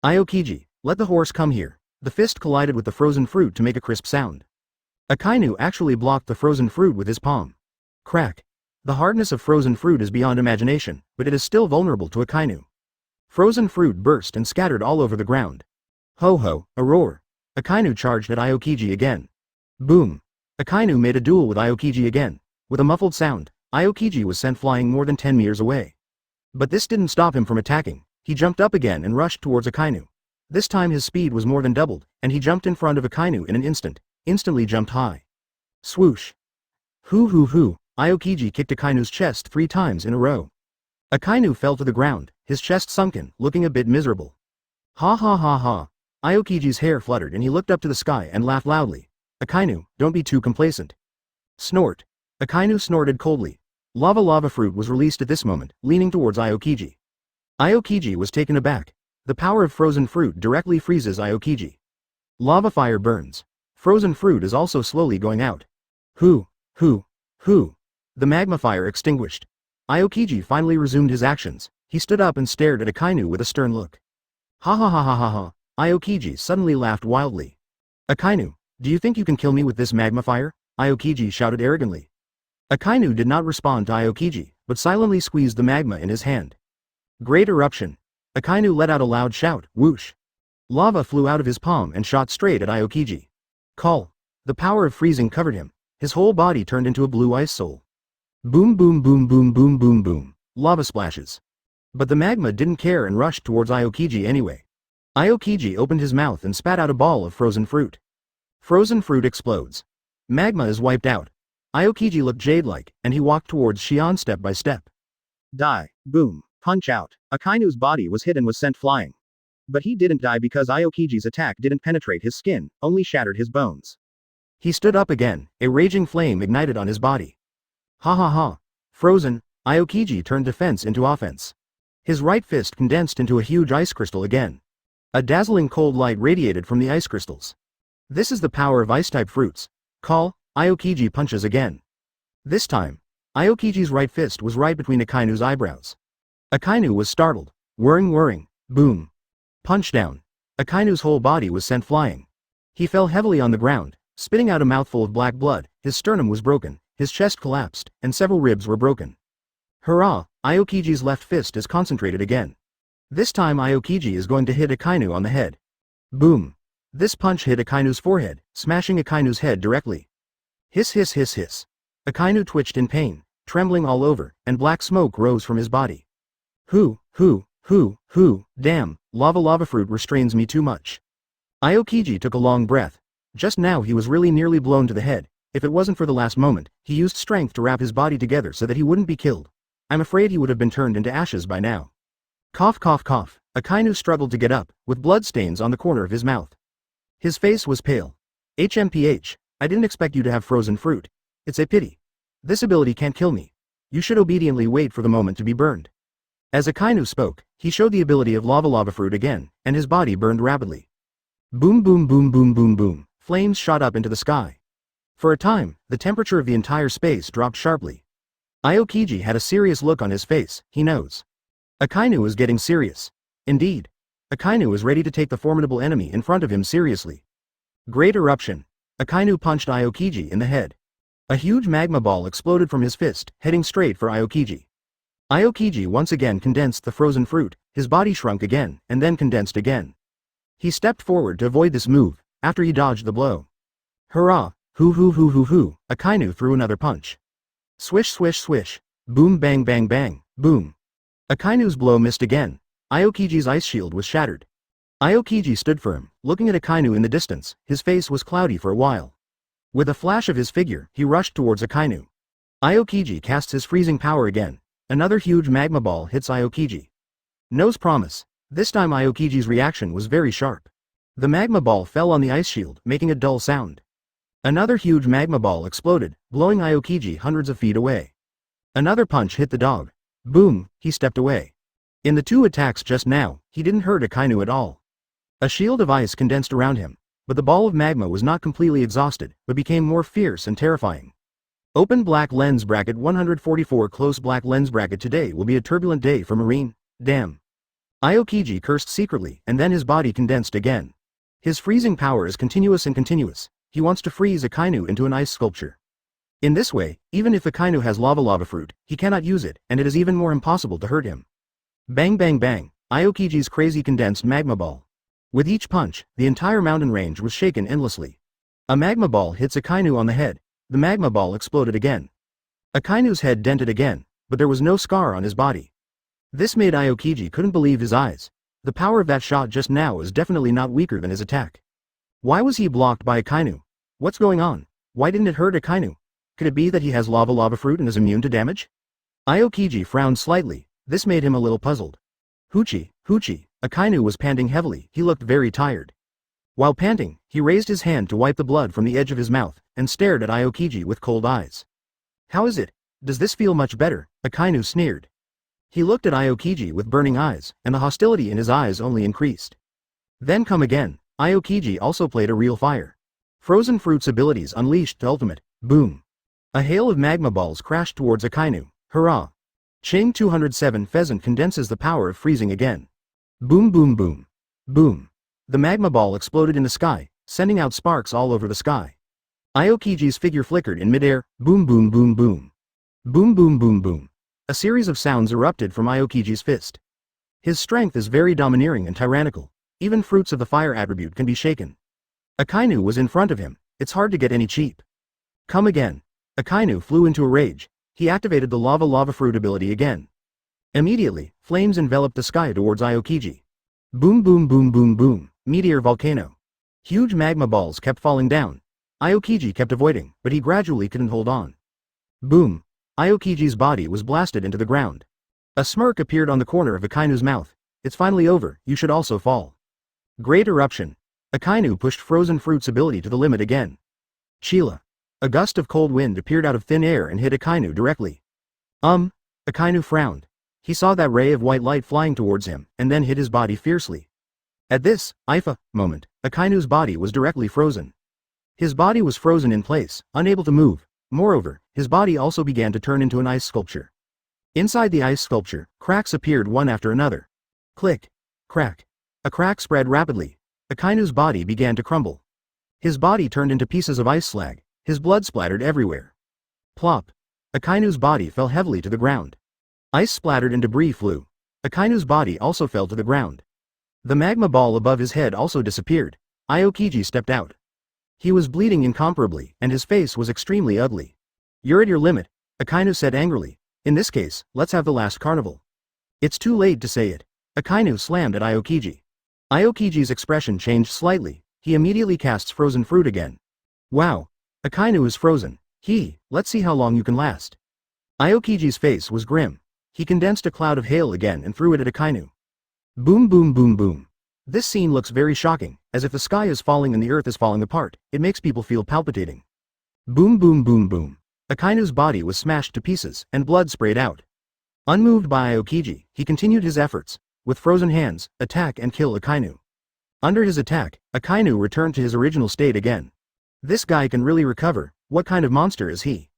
Aokiji, let the horse come here. The fist collided with the frozen fruit to make a crisp sound. Akainu actually blocked the frozen fruit with his palm. Crack. The hardness of frozen fruit is beyond imagination, but it is still vulnerable to Akainu. Frozen fruit burst and scattered all over the ground. Ho ho, a roar. Akainu charged at Aokiji again. Boom. Akainu made a duel with Aokiji again. With a muffled sound, Aokiji was sent flying more than 10 meters away. But this didn't stop him from attacking. He jumped up again and rushed towards Akainu. This time his speed was more than doubled, and he jumped in front of Akainu in an instant, instantly jumped high. Swoosh. Hoo. Aokiji kicked Akainu's chest 3 times in a row. Akainu fell to the ground, his chest sunken, looking a bit miserable. Ha ha ha ha. Aokiji's hair fluttered and he looked up to the sky and laughed loudly. Akainu, don't be too complacent. Snort. Akainu snorted coldly. Lava fruit was released at this moment, leaning towards Aokiji. Aokiji was taken aback. The power of frozen fruit directly freezes Aokiji. Lava fire burns. Frozen fruit is also slowly going out. Who? The magma fire extinguished. Aokiji finally resumed his actions. He stood up and stared at Akainu with a stern look. Ha ha ha ha ha ha. Aokiji suddenly laughed wildly. Akainu, do you think you can kill me with this magma fire? Aokiji shouted arrogantly. Akainu did not respond to Aokiji, but silently squeezed the magma in his hand. Great eruption. Akainu let out a loud shout, whoosh. Lava flew out of his palm and shot straight at Aokiji. Call. The power of freezing covered him. His whole body turned into a blue ice soul. Boom boom boom boom boom boom boom. Lava splashes. But the magma didn't care and rushed towards Aokiji anyway. Aokiji opened his mouth and spat out a ball of frozen fruit. Frozen fruit explodes. Magma is wiped out. Aokiji looked jade-like, and he walked towards Xian step by step. Die. Boom. Punch out. Akainu's body was hit and was sent flying. But he didn't die because Aokiji's attack didn't penetrate his skin, only shattered his bones. He stood up again, a raging flame ignited on his body. Ha ha ha. Frozen, Aokiji turned defense into offense. His right fist condensed into a huge ice crystal again. A dazzling cold light radiated from the ice crystals. This is the power of ice-type fruits. Call, Aokiji punches again. This time, Aokiji's right fist was right between Akainu's eyebrows. Akainu was startled. Whirring, boom. Punch down. Akainu's whole body was sent flying. He fell heavily on the ground, spitting out a mouthful of black blood. His sternum was broken, his chest collapsed, and several ribs were broken. Hurrah, Aokiji's left fist is concentrated again. This time Aokiji is going to hit Akainu on the head. Boom. This punch hit Akainu's forehead, smashing Akainu's head directly. Hiss. Akainu twitched in pain, trembling all over, and black smoke rose from his body. Damn, lava fruit restrains me too much. Aokiji took a long breath. Just now he was really nearly blown to the head. If it wasn't for the last moment, he used strength to wrap his body together so that he wouldn't be killed. I'm afraid he would have been turned into ashes by now. Cough. Akainu struggled to get up, with bloodstains on the corner of his mouth. His face was pale. HMPH, I didn't expect you to have frozen fruit. It's a pity. This ability can't kill me. You should obediently wait for the moment to be burned. As Akainu spoke, he showed the ability of lava fruit again, and his body burned rapidly. Boom. Flames shot up into the sky. For a time, the temperature of the entire space dropped sharply. Aokiji had a serious look on his face. He knows. Akainu is getting serious. Indeed. Akainu is ready to take the formidable enemy in front of him seriously. Great eruption. Akainu punched Aokiji in the head. A huge magma ball exploded from his fist, heading straight for Aokiji. Aokiji once again condensed the frozen fruit, his body shrunk again, and then condensed again. He stepped forward to avoid this move, after he dodged the blow. Hurrah! Hoo. Akainu threw another punch. Swish. Boom bang, boom. Akainu's blow missed again. Aokiji's ice shield was shattered. Aokiji stood firm, looking at Akainu in the distance. His face was cloudy for a while. With a flash of his figure, he rushed towards Akainu. Aokiji casts his freezing power again. Another huge magma ball hits Aokiji. Nose promise. This time Aokiji's reaction was very sharp. The magma ball fell on the ice shield, making a dull sound. Another huge magma ball exploded, blowing Aokiji hundreds of feet away. Another punch hit the dog. Boom, he stepped away. In the two attacks just now, he didn't hurt Akainu at all. A shield of ice condensed around him, but the ball of magma was not completely exhausted, but became more fierce and terrifying. Open black lens bracket 144 close black lens bracket. Today will be a turbulent day for Marine. Damn. Aokiji cursed secretly, and then his body condensed again. His freezing power is continuous. He wants to freeze Akainu into an ice sculpture. In this way, even if Akainu has lava fruit, he cannot use it, and it is even more impossible to hurt him. Bang, Aokiji's crazy condensed magma ball. With each punch, the entire mountain range was shaken endlessly. A magma ball hits Akainu on the head. The magma ball exploded again. Akainu's head dented again, but there was no scar on his body. This made Aokiji couldn't believe his eyes. The power of that shot just now is definitely not weaker than his attack. Why was he blocked by Akainu? What's going on? Why didn't it hurt Akainu? Could it be that he has lava fruit and is immune to damage? Aokiji frowned slightly. This made him a little puzzled. Hoochie, hoochie, Akainu was panting heavily, he looked very tired. While panting, he raised his hand to wipe the blood from the edge of his mouth, and stared at Aokiji with cold eyes. How is it? Does this feel much better? Akainu sneered. He looked at Aokiji with burning eyes, and the hostility in his eyes only increased. Then come again, Aokiji also played a real fire. Frozen Fruit's abilities unleashed the ultimate, boom. A hail of magma balls crashed towards Akainu, hurrah. Ching 207 Pheasant condenses the power of freezing again. Boom boom boom. Boom. The magma ball exploded in the sky, sending out sparks all over the sky. Aokiji's figure flickered in midair, boom boom boom boom. Boom boom boom boom. A series of sounds erupted from Aokiji's fist. His strength is very domineering and tyrannical, even fruits of the fire attribute can be shaken. Akainu was in front of him, it's hard to get any cheap. Come again. Akainu flew into a rage, he activated the lava fruit ability again. Immediately, flames enveloped the sky towards Aokiji. Boom boom boom boom boom, meteor volcano. Huge magma balls kept falling down. Aokiji kept avoiding, but he gradually couldn't hold on. Boom. Aokiji's body was blasted into the ground. A smirk appeared on the corner of Akainu's mouth. It's finally over, you should also fall. Great eruption. Akainu pushed Frozen Fruit's ability to the limit again. Chila. A gust of cold wind appeared out of thin air and hit Akainu directly. Akainu frowned. He saw that ray of white light flying towards him, and then hit his body fiercely. At this, moment, Akainu's body was directly frozen. His body was frozen in place, unable to move. Moreover, his body also began to turn into an ice sculpture. Inside the ice sculpture, cracks appeared one after another. Click. Crack. A crack spread rapidly. Akainu's body began to crumble. His body turned into pieces of ice slag, his blood splattered everywhere. Plop. Akainu's body fell heavily to the ground. Ice splattered and debris flew. Akainu's body also fell to the ground. The magma ball above his head also disappeared. Aokiji stepped out. He was bleeding incomparably, and his face was extremely ugly. You're at your limit, Akainu said angrily. In this case, let's have the last carnival. It's too late to say it. Akainu slammed at Aokiji. Aokiji's expression changed slightly, he immediately casts Frozen Fruit again. Wow. Akainu is frozen. Let's see how long you can last. Aokiji's face was grim. He condensed a cloud of hail again and threw it at Akainu. Boom boom boom boom. This scene looks very shocking, as if the sky is falling and the earth is falling apart, it makes people feel palpitating. Boom boom boom boom. Akainu's body was smashed to pieces, and blood sprayed out. Unmoved by Aokiji, he continued his efforts, with frozen hands, attack and kill Akainu. Under his attack, Akainu returned to his original state again. This guy can really recover, what kind of monster is he?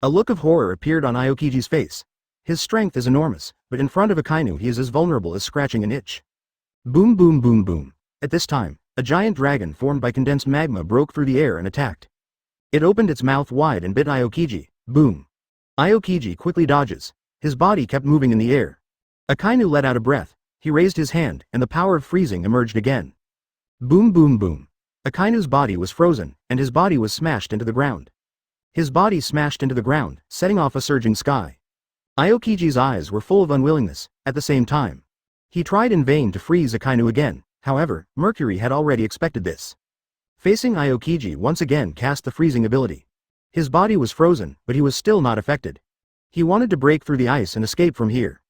A look of horror appeared on Aokiji's face. His strength is enormous, but in front of Akainu he is as vulnerable as scratching an itch. Boom boom boom boom. At this time, a giant dragon formed by condensed magma broke through the air and attacked. It opened its mouth wide and bit Aokiji. Boom. Aokiji quickly dodges. His body kept moving in the air. Akainu let out a breath. He raised his hand, and the power of freezing emerged again. Boom boom boom. Akainu's body was frozen, and his body was smashed into the ground. His body smashed into the ground, setting off a surging sky. Aokiji's eyes were full of unwillingness, at the same time. He tried in vain to freeze Akainu again, however, Mercury had already expected this. Facing Aokiji once again cast the freezing ability. His body was frozen, but he was still not affected. He wanted to break through the ice and escape from here.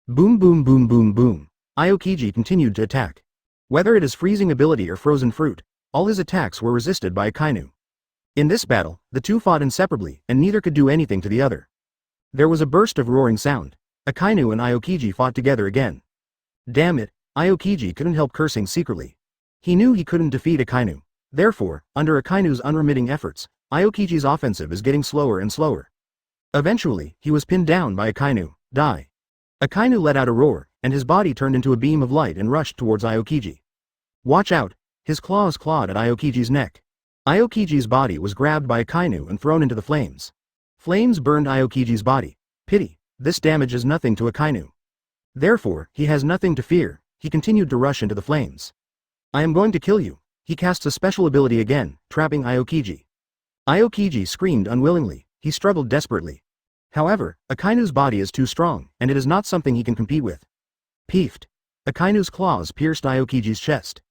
Boom boom boom boom boom. Aokiji continued to attack. Whether it is freezing ability or frozen fruit, all his attacks were resisted by Akainu. In this battle, the two fought inseparably, and neither could do anything to the other. There was a burst of roaring sound. Akainu and Aokiji fought together again. Damn it, Aokiji couldn't help cursing secretly. He knew he couldn't defeat Akainu. Therefore, under Akainu's unremitting efforts, Aokiji's offensive is getting slower and slower. Eventually, he was pinned down by Akainu. Die. Akainu let out a roar, and his body turned into a beam of light and rushed towards Aokiji. Watch out! His claws clawed at Aokiji's neck. Aokiji's body was grabbed by Akainu and thrown into the flames. Flames burned Aokiji's body. Pity, this damage is nothing to Akainu. Therefore, he has nothing to fear, he continued to rush into the flames. I am going to kill you. He casts a special ability again, trapping Aokiji. Aokiji screamed unwillingly, he struggled desperately. However, Akainu's body is too strong, and it is not something he can compete with. Peefed. Akainu's claws pierced Aokiji's chest.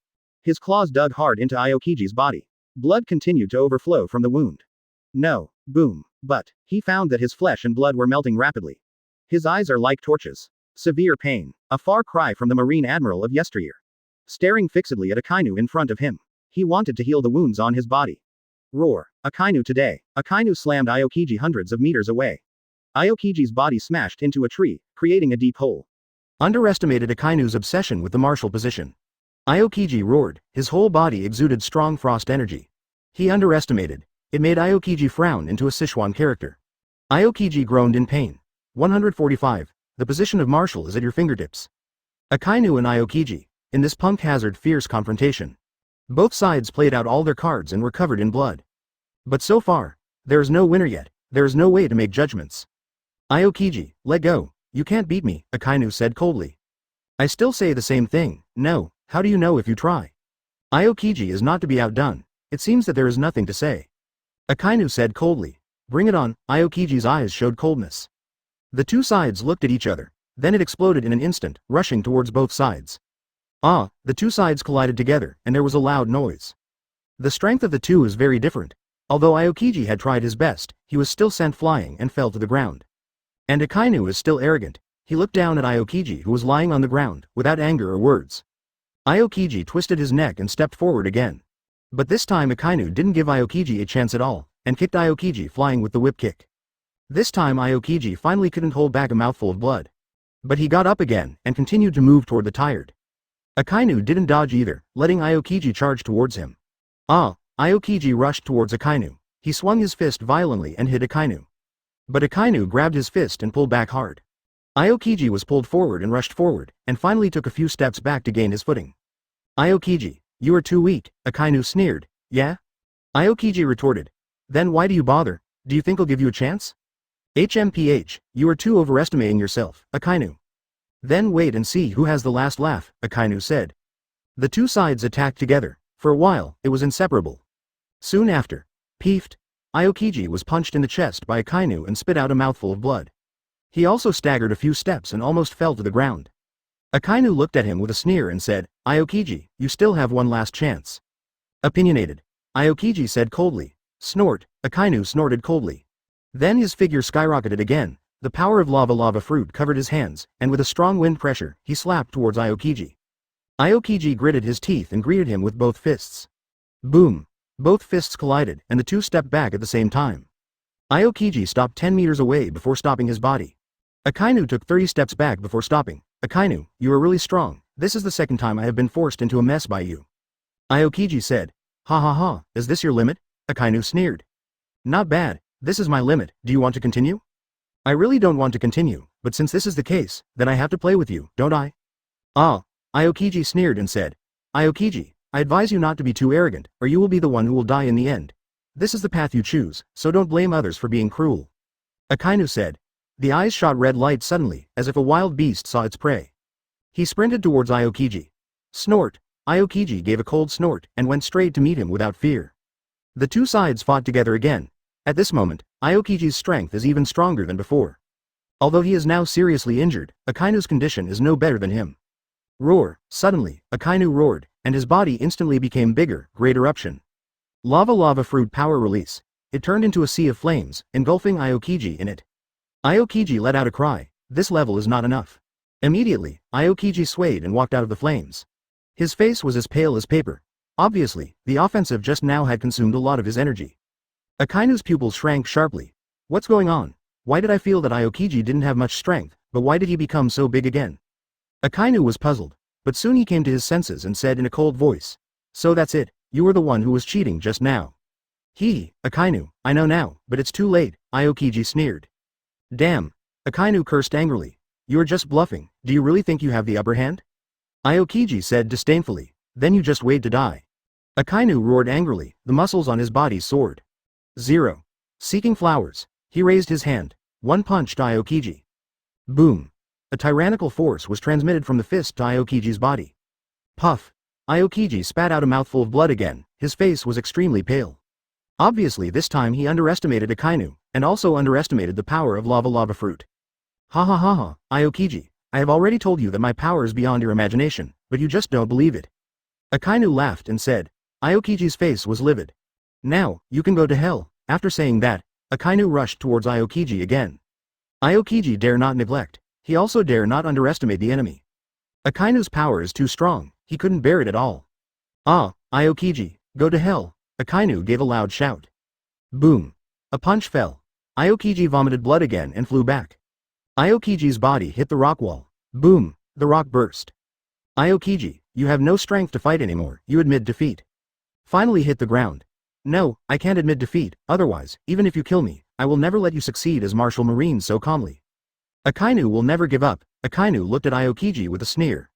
His claws dug hard into Aokiji's body. Blood continued to overflow from the wound. No, boom, but he found that his flesh and blood were melting rapidly. His eyes are like torches. Severe pain. A far cry from the Marine Admiral of yesteryear. Staring fixedly at Akainu in front of him. He wanted to heal the wounds on his body. Roar. Akainu today. Akainu slammed Aokiji hundreds of meters away. Aokiji's body smashed into a tree, creating a deep hole. Underestimated Akainu's obsession with the martial position. Aokiji roared, his whole body exuded strong frost energy. He underestimated. It made Aokiji frown into a Sichuan character. Aokiji groaned in pain. 145. The position of martial is at your fingertips. Akainu and Aokiji, in this punk hazard fierce confrontation. Both sides played out all their cards and were covered in blood. But so far, there is no winner yet, there is no way to make judgments. Aokiji, let go, you can't beat me, Akainu said coldly. I still say the same thing, no, how do you know if you try? Aokiji is not to be outdone, it seems that there is nothing to say. Akainu said coldly, bring it on, Aokiji's eyes showed coldness. The two sides looked at each other, then it exploded in an instant, rushing towards both sides. The two sides collided together, and there was a loud noise. The strength of the two is very different. Although Aokiji had tried his best, he was still sent flying and fell to the ground. And Akainu is still arrogant. He looked down at Aokiji who was lying on the ground, without anger or words. Aokiji twisted his neck and stepped forward again. But this time Akainu didn't give Aokiji a chance at all, and kicked Aokiji flying with the whip kick. This time Aokiji finally couldn't hold back a mouthful of blood. But he got up again, and continued to move toward the tired. Akainu didn't dodge either, letting Aokiji charge towards him. Aokiji rushed towards Akainu. He swung his fist violently and hit Akainu. But Akainu grabbed his fist and pulled back hard. Aokiji was pulled forward and rushed forward, and finally took a few steps back to gain his footing. Aokiji, you are too weak, Akainu sneered. Yeah? Aokiji retorted. Then why do you bother? Do you think I'll give you a chance? HMPH, you are too overestimating yourself, Akainu. Then wait and see who has the last laugh, Akainu said. The two sides attacked together. For a while, it was inseparable. Soon after, peefed, Aokiji was punched in the chest by Akainu and spit out a mouthful of blood. He also staggered a few steps and almost fell to the ground. Akainu looked at him with a sneer and said, Aokiji, you still have one last chance. Opinionated. Aokiji said coldly. Snort, Akainu snorted coldly. Then his figure skyrocketed again, the power of lava fruit covered his hands, and with a strong wind pressure, he slapped towards Aokiji. Aokiji gritted his teeth and greeted him with both fists. Boom! Both fists collided, and the two stepped back at the same time. Aokiji stopped 10 meters away before stopping his body. Akainu took 30 steps back before stopping. Akainu, you are really strong, this is the second time I have been forced into a mess by you. Aokiji said. Ha ha ha, is this your limit? Akainu sneered. Not bad, this is my limit, do you want to continue? I really don't want to continue, but since this is the case, then I have to play with you, don't I? Aokiji sneered and said. Aokiji, I advise you not to be too arrogant, or you will be the one who will die in the end. This is the path you choose, so don't blame others for being cruel. Akainu said. The eyes shot red light suddenly, as if a wild beast saw its prey. He sprinted towards Aokiji. Snort! Aokiji gave a cold snort, and went straight to meet him without fear. The two sides fought together again. At this moment, Aokiji's strength is even stronger than before. Although he is now seriously injured, Akainu's condition is no better than him. Roar! Suddenly, Akainu roared, and his body instantly became bigger, great eruption. Lava fruit power release. It turned into a sea of flames, engulfing Aokiji in it. Aokiji let out a cry, this level is not enough. Immediately, Aokiji swayed and walked out of the flames. His face was as pale as paper. Obviously, the offensive just now had consumed a lot of his energy. Akainu's pupils shrank sharply. What's going on? Why did I feel that Aokiji didn't have much strength, but why did he become so big again? Akainu was puzzled, but soon he came to his senses and said in a cold voice. So that's it, you were the one who was cheating just now. Akainu, I know now, but it's too late, Aokiji sneered. Damn! Akainu cursed angrily. You're just bluffing, do you really think you have the upper hand? Aokiji said disdainfully, then you just wait to die. Akainu roared angrily, the muscles on his body soared. Zero. Seeking flowers. He raised his hand. One punched Aokiji. Boom. A tyrannical force was transmitted from the fist to Aokiji's body. Puff. Aokiji spat out a mouthful of blood again, his face was extremely pale. Obviously this time he underestimated Akainu, and also underestimated the power of lava fruit. Ha ha ha ha, Aokiji, I have already told you that my power is beyond your imagination, but you just don't believe it. Akainu laughed and said. Aokiji's face was livid. Now, you can go to hell. After saying that, Akainu rushed towards Aokiji again. Aokiji dare not neglect. He also dare not underestimate the enemy. Akainu's power is too strong, he couldn't bear it at all. Ah, Aokiji, go to hell, Akainu gave a loud shout. Boom. A punch fell. Aokiji vomited blood again and flew back. Aokiji's body hit the rock wall. Boom, the rock burst. Aokiji, you have no strength to fight anymore, you admit defeat. Finally hit the ground. No, I can't admit defeat, otherwise, even if you kill me, I will never let you succeed as Martial Marine so calmly. Akainu will never give up. Akainu looked at Aokiji with a sneer.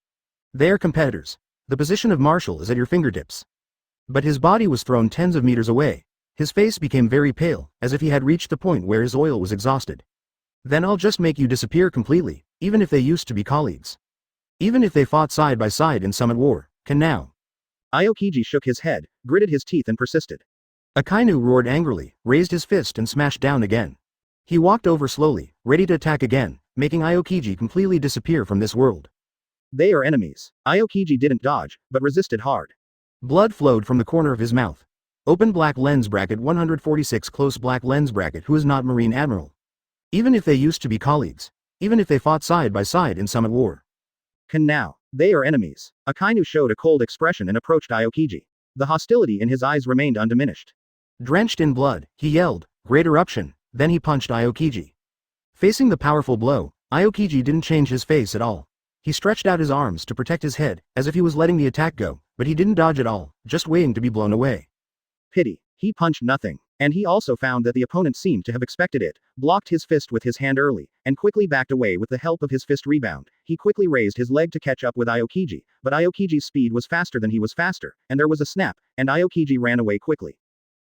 They are competitors. The position of Martial is at your fingertips. But his body was thrown tens of meters away. His face became very pale, as if he had reached the point where his oil was exhausted. Then I'll just make you disappear completely, even if they used to be colleagues. Even if they fought side by side in Summit War, can now. Aokiji shook his head, gritted his teeth and persisted. Akainu roared angrily, raised his fist and smashed down again. He walked over slowly, ready to attack again, making Aokiji completely disappear from this world. They are enemies. Aokiji didn't dodge, but resisted hard. Blood flowed from the corner of his mouth. Open black lens bracket 146 close black lens bracket who is not Marine Admiral. Even if they used to be colleagues. Even if they fought side by side in Summit War. Can now. They are enemies. Akainu showed a cold expression and approached Aokiji. The hostility in his eyes remained undiminished. Drenched in blood, he yelled, "Great eruption," then he punched Aokiji. Facing the powerful blow, Aokiji didn't change his face at all. He stretched out his arms to protect his head, as if he was letting the attack go, but he didn't dodge at all, just waiting to be blown away. Pity. He punched nothing. And he also found that the opponent seemed to have expected it, blocked his fist with his hand early, and quickly backed away with the help of his fist rebound. He quickly raised his leg to catch up with Aokiji, but Aokiji's speed was faster than he was faster, and there was a snap, and Aokiji ran away quickly.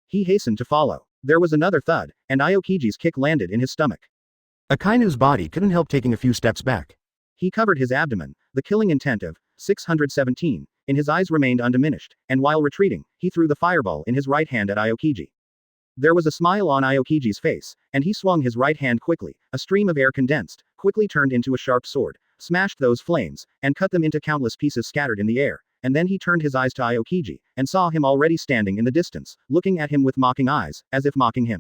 He hastened to follow. There was another thud, and Aokiji's kick landed in his stomach. Akainu's body couldn't help taking a few steps back. He covered his abdomen, the killing intent of 617, in his eyes remained undiminished, and while retreating, he threw the fireball in his right hand at Aokiji. There was a smile on Aokiji's face, and he swung his right hand quickly, a stream of air condensed, quickly turned into a sharp sword, smashed those flames, and cut them into countless pieces scattered in the air, and then he turned his eyes to Aokiji, and saw him already standing in the distance, looking at him with mocking eyes, as if mocking him.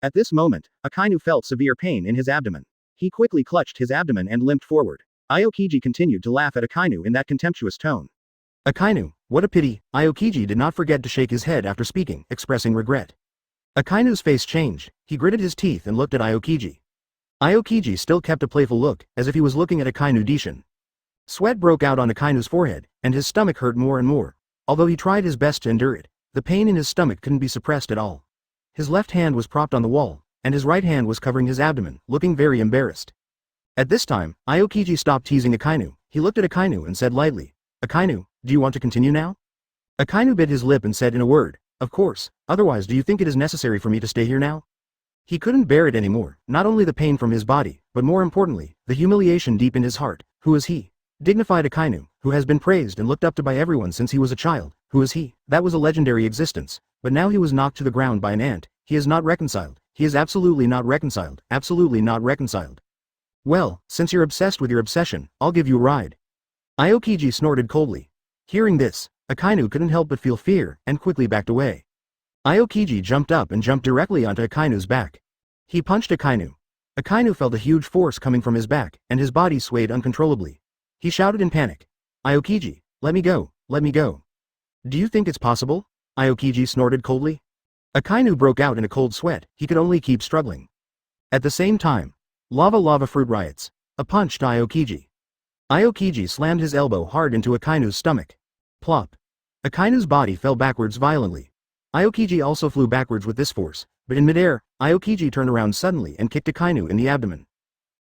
At this moment, Akainu felt severe pain in his abdomen. He quickly clutched his abdomen and limped forward. Aokiji continued to laugh at Akainu in that contemptuous tone. Akainu, what a pity. Aokiji did not forget to shake his head after speaking, expressing regret. Akainu's face changed, he gritted his teeth and looked at Aokiji. Aokiji still kept a playful look, as if he was looking at Akainu Dishin. Sweat broke out on Akainu's forehead, and his stomach hurt more and more. Although he tried his best to endure it, the pain in his stomach couldn't be suppressed at all. His left hand was propped on the wall, and his right hand was covering his abdomen, looking very embarrassed. At this time, Aokiji stopped teasing Akainu. He looked at Akainu and said lightly, "Akainu, do you want to continue now?" Akainu bit his lip and said in a word, "Of course, otherwise do you think it is necessary for me to stay here now?" He couldn't bear it anymore, not only the pain from his body, but more importantly, the humiliation deep in his heart. Who is he? Dignified Akainu, who has been praised and looked up to by everyone since he was a child. Who is he? That was a legendary existence, but now he was knocked to the ground by an ant. He is not reconciled. He is absolutely not reconciled. Absolutely not reconciled. Well, since you're obsessed with your obsession, I'll give you a ride. Aokiji snorted coldly. Hearing this, Akainu couldn't help but feel fear, and quickly backed away. Aokiji jumped up and jumped directly onto Akainu's back. He punched Akainu. Akainu felt a huge force coming from his back, and his body swayed uncontrollably. He shouted in panic. Aokiji, let me go, let me go. Do you think it's possible? Aokiji snorted coldly. Akainu broke out in a cold sweat, he could only keep struggling. At the same time, lava fruit riots. A punch to Aokiji. Aokiji slammed his elbow hard into Akainu's stomach. Plop. Akainu's body fell backwards violently. Aokiji also flew backwards with this force, but in midair, Aokiji turned around suddenly and kicked Akainu in the abdomen.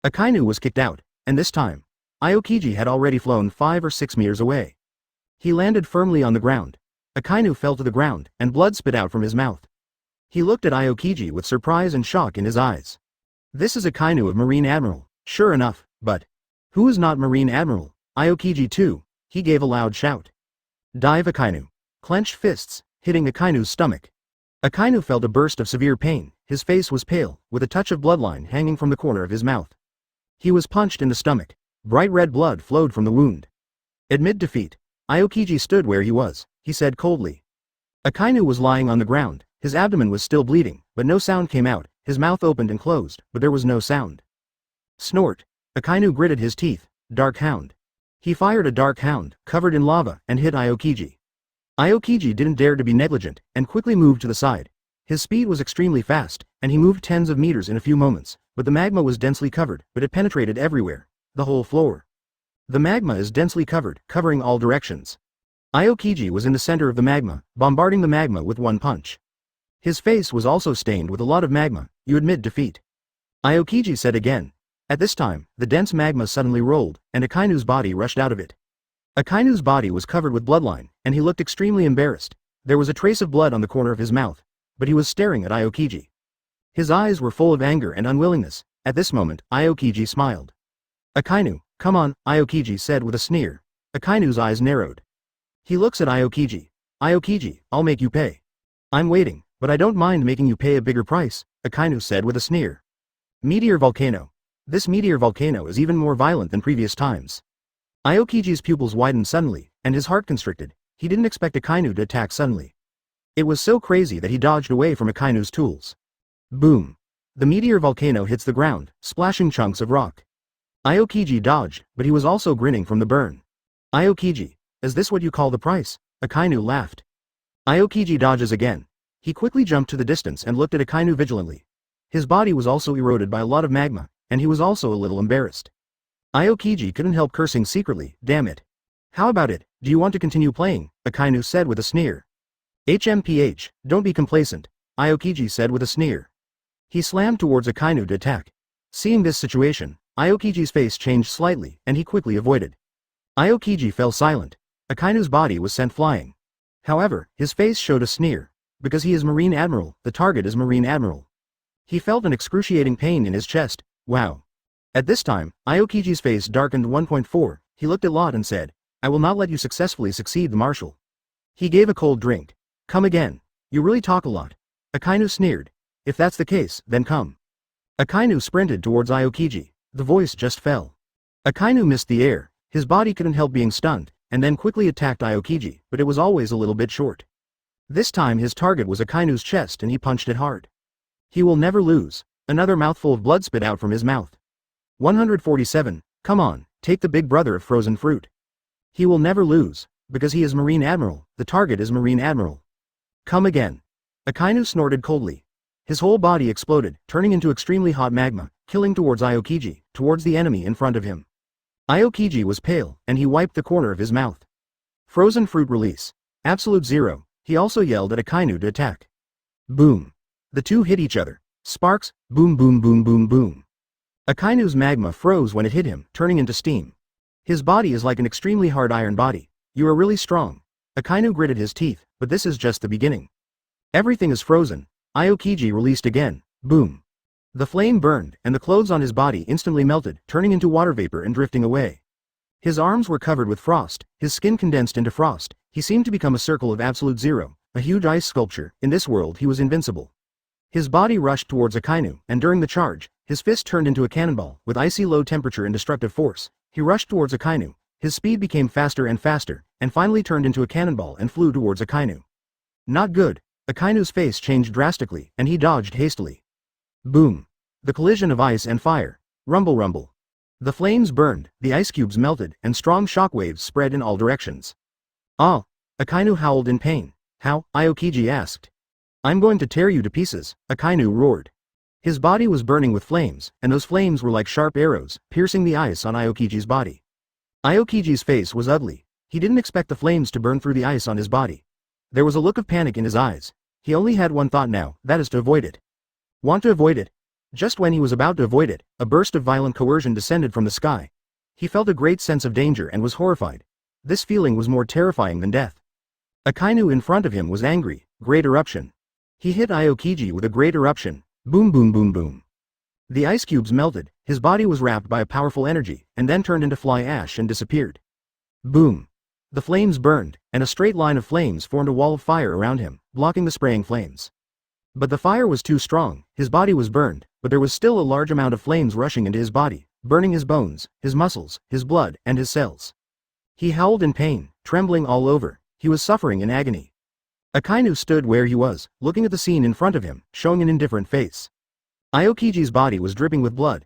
Akainu was kicked out, and this time, Aokiji had already flown 5 or 6 meters away. He landed firmly on the ground. Akainu fell to the ground, and blood spit out from his mouth. He looked at Aokiji with surprise and shock in his eyes. This is Akainu of Marine Admiral, sure enough, but who is not Marine Admiral? Aokiji too. He gave a loud shout. Dive Akainu. Clenched fists, hitting Akainu's stomach. Akainu felt a burst of severe pain, his face was pale, with a touch of bloodline hanging from the corner of his mouth. He was punched in the stomach. Bright red blood flowed from the wound. Amid defeat, Aokiji stood where he was, he said coldly. Akainu was lying on the ground, his abdomen was still bleeding, but no sound came out, his mouth opened and closed, but there was no sound. Snort. Akainu gritted his teeth. Dark Hound. He fired a Dark Hound, covered in lava, and hit Aokiji. Aokiji didn't dare to be negligent, and quickly moved to the side. His speed was extremely fast, and he moved tens of meters in a few moments, but the magma was densely covered, but it penetrated everywhere. The whole floor. The magma is densely covered, covering all directions. Aokiji was in the center of the magma, bombarding the magma with one punch. His face was also stained with a lot of magma. You admit defeat. Aokiji said again. At this time, the dense magma suddenly rolled, and Akainu's body rushed out of it. Akainu's body was covered with bloodline, and he looked extremely embarrassed. There was a trace of blood on the corner of his mouth, but he was staring at Aokiji. His eyes were full of anger and unwillingness. At this moment, Aokiji smiled. Akainu, come on, Aokiji said with a sneer. Akainu's eyes narrowed. He looks at Aokiji. Aokiji, I'll make you pay. I'm waiting, but I don't mind making you pay a bigger price, Akainu said with a sneer. Meteor Volcano. This meteor volcano is even more violent than previous times. Aokiji's pupils widened suddenly, and his heart constricted. He didn't expect Akainu to attack suddenly. It was so crazy that he dodged away from Akainu's tools. Boom. The meteor volcano hits the ground, splashing chunks of rock. Aokiji dodged, but he was also grinning from the burn. Aokiji, is this what you call the price? Akainu laughed. Aokiji dodges again. He quickly jumped to the distance and looked at Akainu vigilantly. His body was also eroded by a lot of magma, and he was also a little embarrassed. Aokiji couldn't help cursing secretly. Damn it. How about it, do you want to continue playing? Akainu said with a sneer. HMPH, don't be complacent, Aokiji said with a sneer. He slammed towards Akainu to attack. Seeing this situation, Aokiji's face changed slightly, and he quickly avoided. Aokiji fell silent. Akainu's body was sent flying. However, his face showed a sneer. Because he is Marine Admiral, the target is Marine Admiral. He felt an excruciating pain in his chest. Wow. At this time, Aokiji's face darkened 1.4, he looked at Lot and said, I will not let you successfully succeed the marshal. He gave a cold drink. Come again. You really talk a lot. Akainu sneered. If that's the case, then come. Akainu sprinted towards Aokiji. The voice just fell. Akainu missed the air, his body couldn't help being stunned, and then quickly attacked Aokiji, but it was always a little bit short. This time his target was Akainu's chest and he punched it hard. He will never lose. Another mouthful of blood spit out from his mouth. 147, come on, take the big brother of frozen fruit. He will never lose, because he is Marine Admiral, the target is Marine Admiral. Come again. Akainu snorted coldly. His whole body exploded, turning into extremely hot magma, killing towards Aokiji, towards the enemy in front of him. Aokiji was pale, and he wiped the corner of his mouth. Frozen fruit release. Absolute zero. He also yelled at Akainu to attack. Boom. The two hit each other. Sparks, boom boom boom boom boom. Akainu's magma froze when it hit him, turning into steam. His body is like an extremely hard iron body. You are really strong. Akainu gritted his teeth, but this is just the beginning. Everything is frozen. Aokiji released again. Boom. The flame burned, and the clothes on his body instantly melted, turning into water vapor and drifting away. His arms were covered with frost, his skin condensed into frost. He seemed to become a circle of absolute zero, a huge ice sculpture. In this world he was invincible. His body rushed towards Akainu, and during the charge, his fist turned into a cannonball, with icy low temperature and destructive force. He rushed towards Akainu. His speed became faster, and finally turned into a cannonball and flew towards Akainu. Not good. Akainu's face changed drastically, and he dodged hastily. Boom. The collision of ice and fire. Rumble rumble. The flames burned, the ice cubes melted, and strong shockwaves spread in all directions. Ah! Akainu howled in pain. How? Aokiji asked. I'm going to tear you to pieces, Akainu roared. His body was burning with flames, and those flames were like sharp arrows, piercing the ice on Aokiji's body. Aokiji's face was ugly. He didn't expect the flames to burn through the ice on his body. There was a look of panic in his eyes. He only had one thought now, that is to avoid it. Want to avoid it? Just when he was about to avoid it, a burst of violent coercion descended from the sky. He felt a great sense of danger and was horrified. This feeling was more terrifying than death. Akainu in front of him was angry. Great eruption. He hit Aokiji with a great eruption. Boom boom boom boom. The ice cubes melted, his body was wrapped by a powerful energy, and then turned into fly ash and disappeared. Boom. The flames burned, and a straight line of flames formed a wall of fire around him, blocking the spraying flames. But the fire was too strong, his body was burned, but there was still a large amount of flames rushing into his body, burning his bones, his muscles, his blood, and his cells. He howled in pain, trembling all over. He was suffering in agony. Akainu stood where he was, looking at the scene in front of him, showing an indifferent face. Aokiji's body was dripping with blood,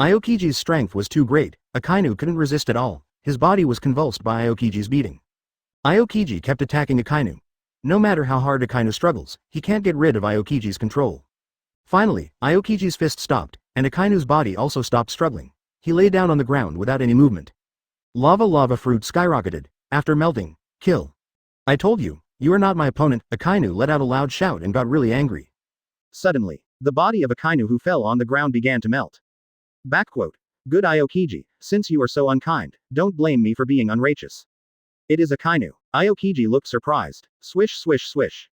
Aokiji's strength was too great, Akainu couldn't resist at all, his body was convulsed by Aokiji's beating. Aokiji kept attacking Akainu. No matter how hard Akainu struggles, he can't get rid of Aokiji's control. Finally, Aokiji's fist stopped, and Akainu's body also stopped struggling. He lay down on the ground without any movement. Lava fruit skyrocketed. After melting, kill. I told you, you are not my opponent. Akainu let out a loud shout and got really angry. Suddenly, the body of Akainu who fell on the ground began to melt. Backquote. Good Aokiji, since you are so unkind, don't blame me for being unrighteous. It is Akainu. Aokiji looked surprised. Swish swish swish.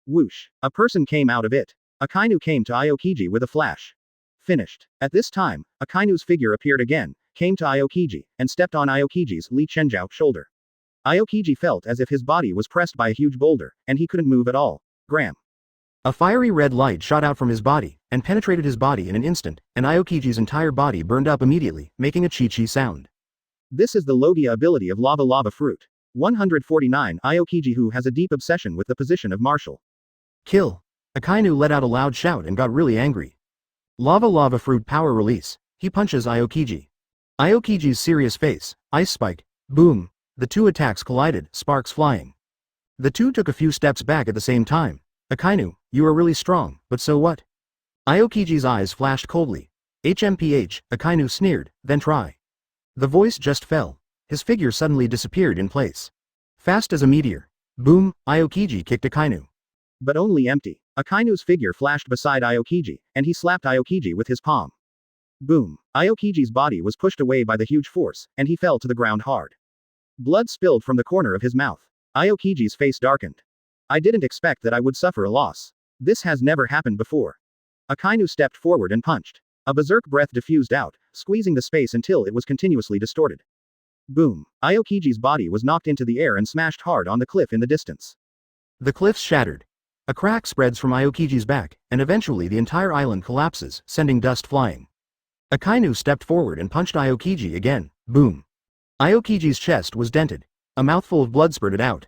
Whoosh. A person came out of it. Akainu came to Aokiji with a flash. Finished. At this time, Akainu's figure appeared again, came to Aokiji, and stepped on Aokiji's Li Chenjiao shoulder. Aokiji felt as if his body was pressed by a huge boulder, and he couldn't move at all. Gram. A fiery red light shot out from his body, and penetrated his body in an instant, and Aokiji's entire body burned up immediately, making a chi-chi sound. This is the Logia ability of lava fruit. 149 Aokiji who has a deep obsession with the position of martial. Kill. Akainu let out a loud shout and got really angry. Lava fruit power release. He punches Aokiji. Aokiji's serious face, ice spike, boom. The two attacks collided, sparks flying. The two took a few steps back at the same time. Akainu, you are really strong, but so what? Aokiji's eyes flashed coldly. HMPH, Akainu sneered, then try. The voice just fell. His figure suddenly disappeared in place. Fast as a meteor. Boom, Aokiji kicked Akainu. But only empty. Akainu's figure flashed beside Aokiji, and he slapped Aokiji with his palm. Boom. Aokiji's body was pushed away by the huge force, and he fell to the ground hard. Blood spilled from the corner of his mouth. Aokiji's face darkened. I didn't expect that I would suffer a loss. This has never happened before. Akainu stepped forward and punched. A berserk breath diffused out, squeezing the space until it was continuously distorted. Boom. Aokiji's body was knocked into the air and smashed hard on the cliff in the distance. The cliffs shattered. A crack spreads from Aokiji's back, and eventually the entire island collapses, sending dust flying. Akainu stepped forward and punched Aokiji again. Boom. Aokiji's chest was dented. A mouthful of blood spurted out.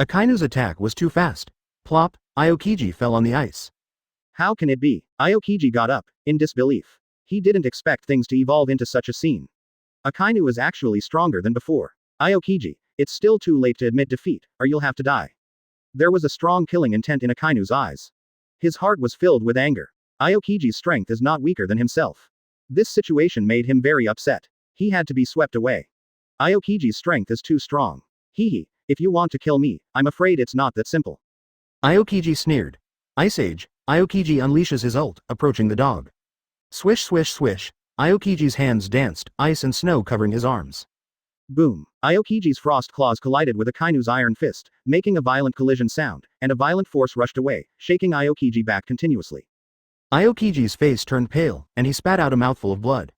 Akainu's attack was too fast. Plop, Aokiji fell on the ice. How can it be? Aokiji got up, in disbelief. He didn't expect things to evolve into such a scene. Akainu is actually stronger than before. Aokiji, it's still too late to admit defeat, or you'll have to die. There was a strong killing intent in Akainu's eyes. His heart was filled with anger. Aokiji's strength is not weaker than himself. This situation made him very upset. He had to be swept away. Aokiji's strength is too strong. Hehe, if you want to kill me, I'm afraid it's not that simple. Aokiji sneered. Ice Age, Aokiji unleashes his ult, approaching the dog. Swish swish swish, Aokiji's hands danced, ice and snow covering his arms. Boom. Aokiji's frost claws collided with Akainu's iron fist, making a violent collision sound, and a violent force rushed away, shaking Aokiji back continuously. Aokiji's face turned pale, and he spat out a mouthful of blood.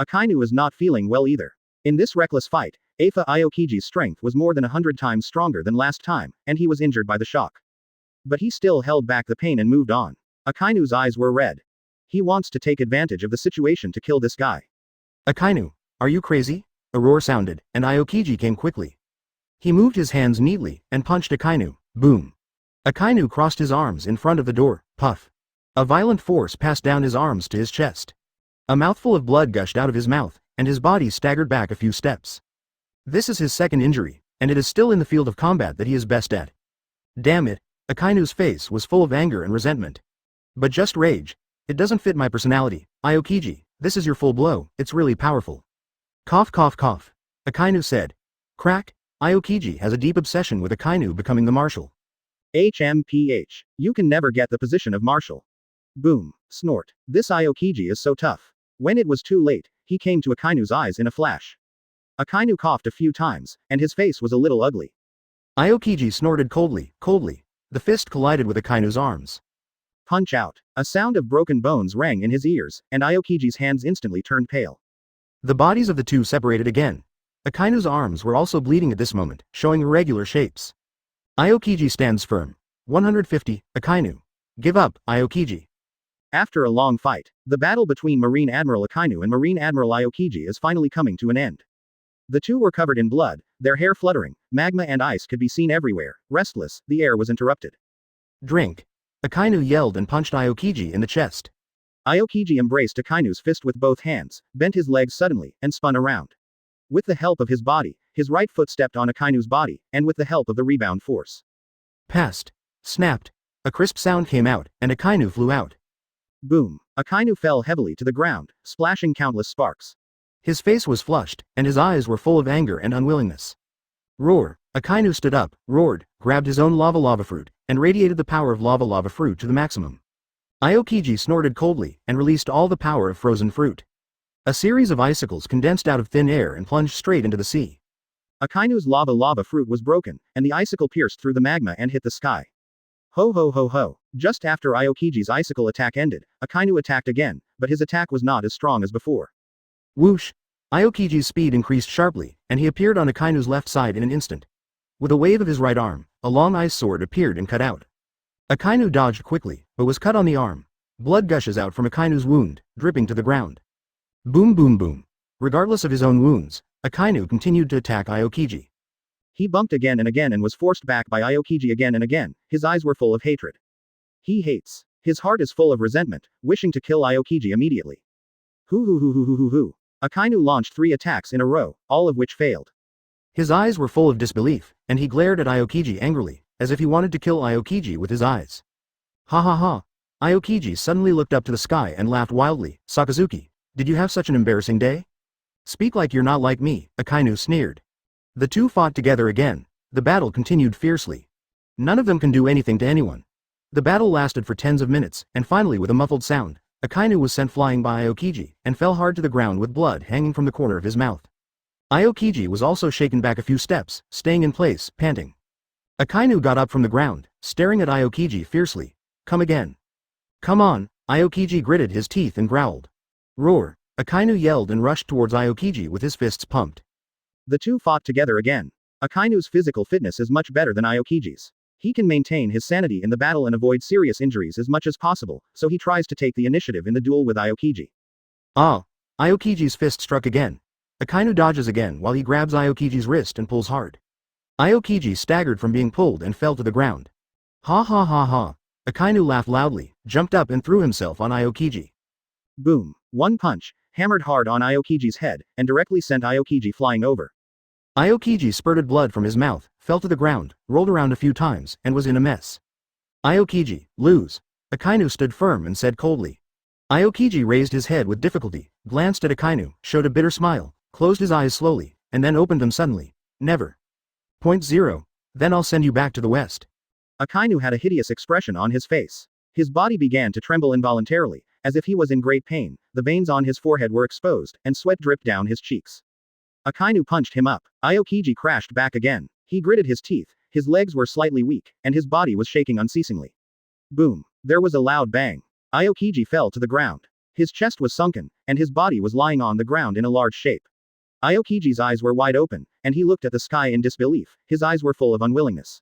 Akainu is not feeling well either. In this reckless fight, Aokiji's strength was more than 100 times stronger than last time, and he was injured by the shock. But he still held back the pain and moved on. Akainu's eyes were red. He wants to take advantage of the situation to kill this guy. Akainu, are you crazy? A roar sounded, and Aokiji came quickly. He moved his hands neatly, and punched Akainu. Boom. Akainu crossed his arms in front of the door. Puff. A violent force passed down his arms to his chest. A mouthful of blood gushed out of his mouth, and his body staggered back a few steps. This is his second injury, and it is still in the field of combat that he is best at. Damn it, Akainu's face was full of anger and resentment. But just rage. It doesn't fit my personality. Aokiji, this is your full blow, it's really powerful. Cough cough cough. Akainu said. Crack, Aokiji has a deep obsession with Akainu becoming the marshal. HMPH. You can never get the position of marshal. Boom. Snort. This Aokiji is so tough. When it was too late, he came to Akainu's eyes in a flash. Akainu coughed a few times, and his face was a little ugly. Aokiji snorted coldly. The fist collided with Akainu's arms. Punch out. A sound of broken bones rang in his ears, and Aokiji's hands instantly turned pale. The bodies of the two separated again. Akainu's arms were also bleeding at this moment, showing irregular shapes. Aokiji stands firm. 150, Akainu. Give up, Aokiji. After a long fight, the battle between Marine Admiral Akainu and Marine Admiral Aokiji is finally coming to an end. The two were covered in blood, their hair fluttering, magma and ice could be seen everywhere. Restless, the air was interrupted. Drink. Akainu yelled and punched Aokiji in the chest. Aokiji embraced Akainu's fist with both hands, bent his legs suddenly, and spun around. With the help of his body, his right foot stepped on Akainu's body, and with the help of the rebound force. Passed. Snapped. A crisp sound came out, and Akainu flew out. Boom. Akainu fell heavily to the ground, splashing countless sparks. His face was flushed, and his eyes were full of anger and unwillingness. Roar. Akainu stood up, roared, grabbed his own lava fruit, and radiated the power of lava fruit to the maximum. Aokiji snorted coldly, and released all the power of frozen fruit. A series of icicles condensed out of thin air and plunged straight into the sea. Akainu's lava fruit was broken, and the icicle pierced through the magma and hit the sky. Ho ho ho ho. Just after Aokiji's icicle attack ended, Akainu attacked again, but his attack was not as strong as before. Whoosh! Aokiji's speed increased sharply, and he appeared on Akainu's left side in an instant. With a wave of his right arm, a long ice sword appeared and cut out. Akainu dodged quickly, but was cut on the arm. Blood gushes out from Akainu's wound, dripping to the ground. Boom boom boom. Regardless of his own wounds, Akainu continued to attack Aokiji. He bumped again and was forced back by Aokiji again and again, his eyes were full of hatred. He hates. His heart is full of resentment, wishing to kill Aokiji immediately. Hoo. Akainu launched 3 attacks in a row, all of which failed. His eyes were full of disbelief, and he glared at Aokiji angrily, as if he wanted to kill Aokiji with his eyes. Ha ha ha. Aokiji suddenly looked up to the sky and laughed wildly. Sakazuki, did you have such an embarrassing day? Speak like you're not like me, Akainu sneered. The two fought together again. The battle continued fiercely. None of them can do anything to anyone. The battle lasted for tens of minutes, and finally with a muffled sound, Akainu was sent flying by Aokiji, and fell hard to the ground with blood hanging from the corner of his mouth. Aokiji was also shaken back a few steps, staying in place, panting. Akainu got up from the ground, staring at Aokiji fiercely. Come again. Come on, Aokiji gritted his teeth and growled. Roar. Akainu yelled and rushed towards Aokiji with his fists pumped. The two fought together again. Akainu's physical fitness is much better than Aokiji's. He can maintain his sanity in the battle and avoid serious injuries as much as possible, so he tries to take the initiative in the duel with Aokiji. Ah! Aokiji's fist struck again. Akainu dodges again while he grabs Aokiji's wrist and pulls hard. Aokiji staggered from being pulled and fell to the ground. Ha ha ha ha. Akainu laughed loudly, jumped up and threw himself on Aokiji. Boom. One punch, hammered hard on Aokiji's head, and directly sent Aokiji flying over. Aokiji spurted blood from his mouth, fell to the ground, rolled around a few times, and was in a mess. Aokiji, lose. Akainu stood firm and said coldly. Aokiji raised his head with difficulty, glanced at Akainu, showed a bitter smile, closed his eyes slowly, and then opened them suddenly. Never. 0. Then I'll send you back to the west. Akainu had a hideous expression on his face. His body began to tremble involuntarily, as if he was in great pain, the veins on his forehead were exposed, and sweat dripped down his cheeks. Akainu punched him up. Aokiji crashed back again. He gritted his teeth, his legs were slightly weak, and his body was shaking unceasingly. Boom. There was a loud bang. Aokiji fell to the ground. His chest was sunken, and his body was lying on the ground in a large shape. Aokiji's eyes were wide open, and he looked at the sky in disbelief, his eyes were full of unwillingness.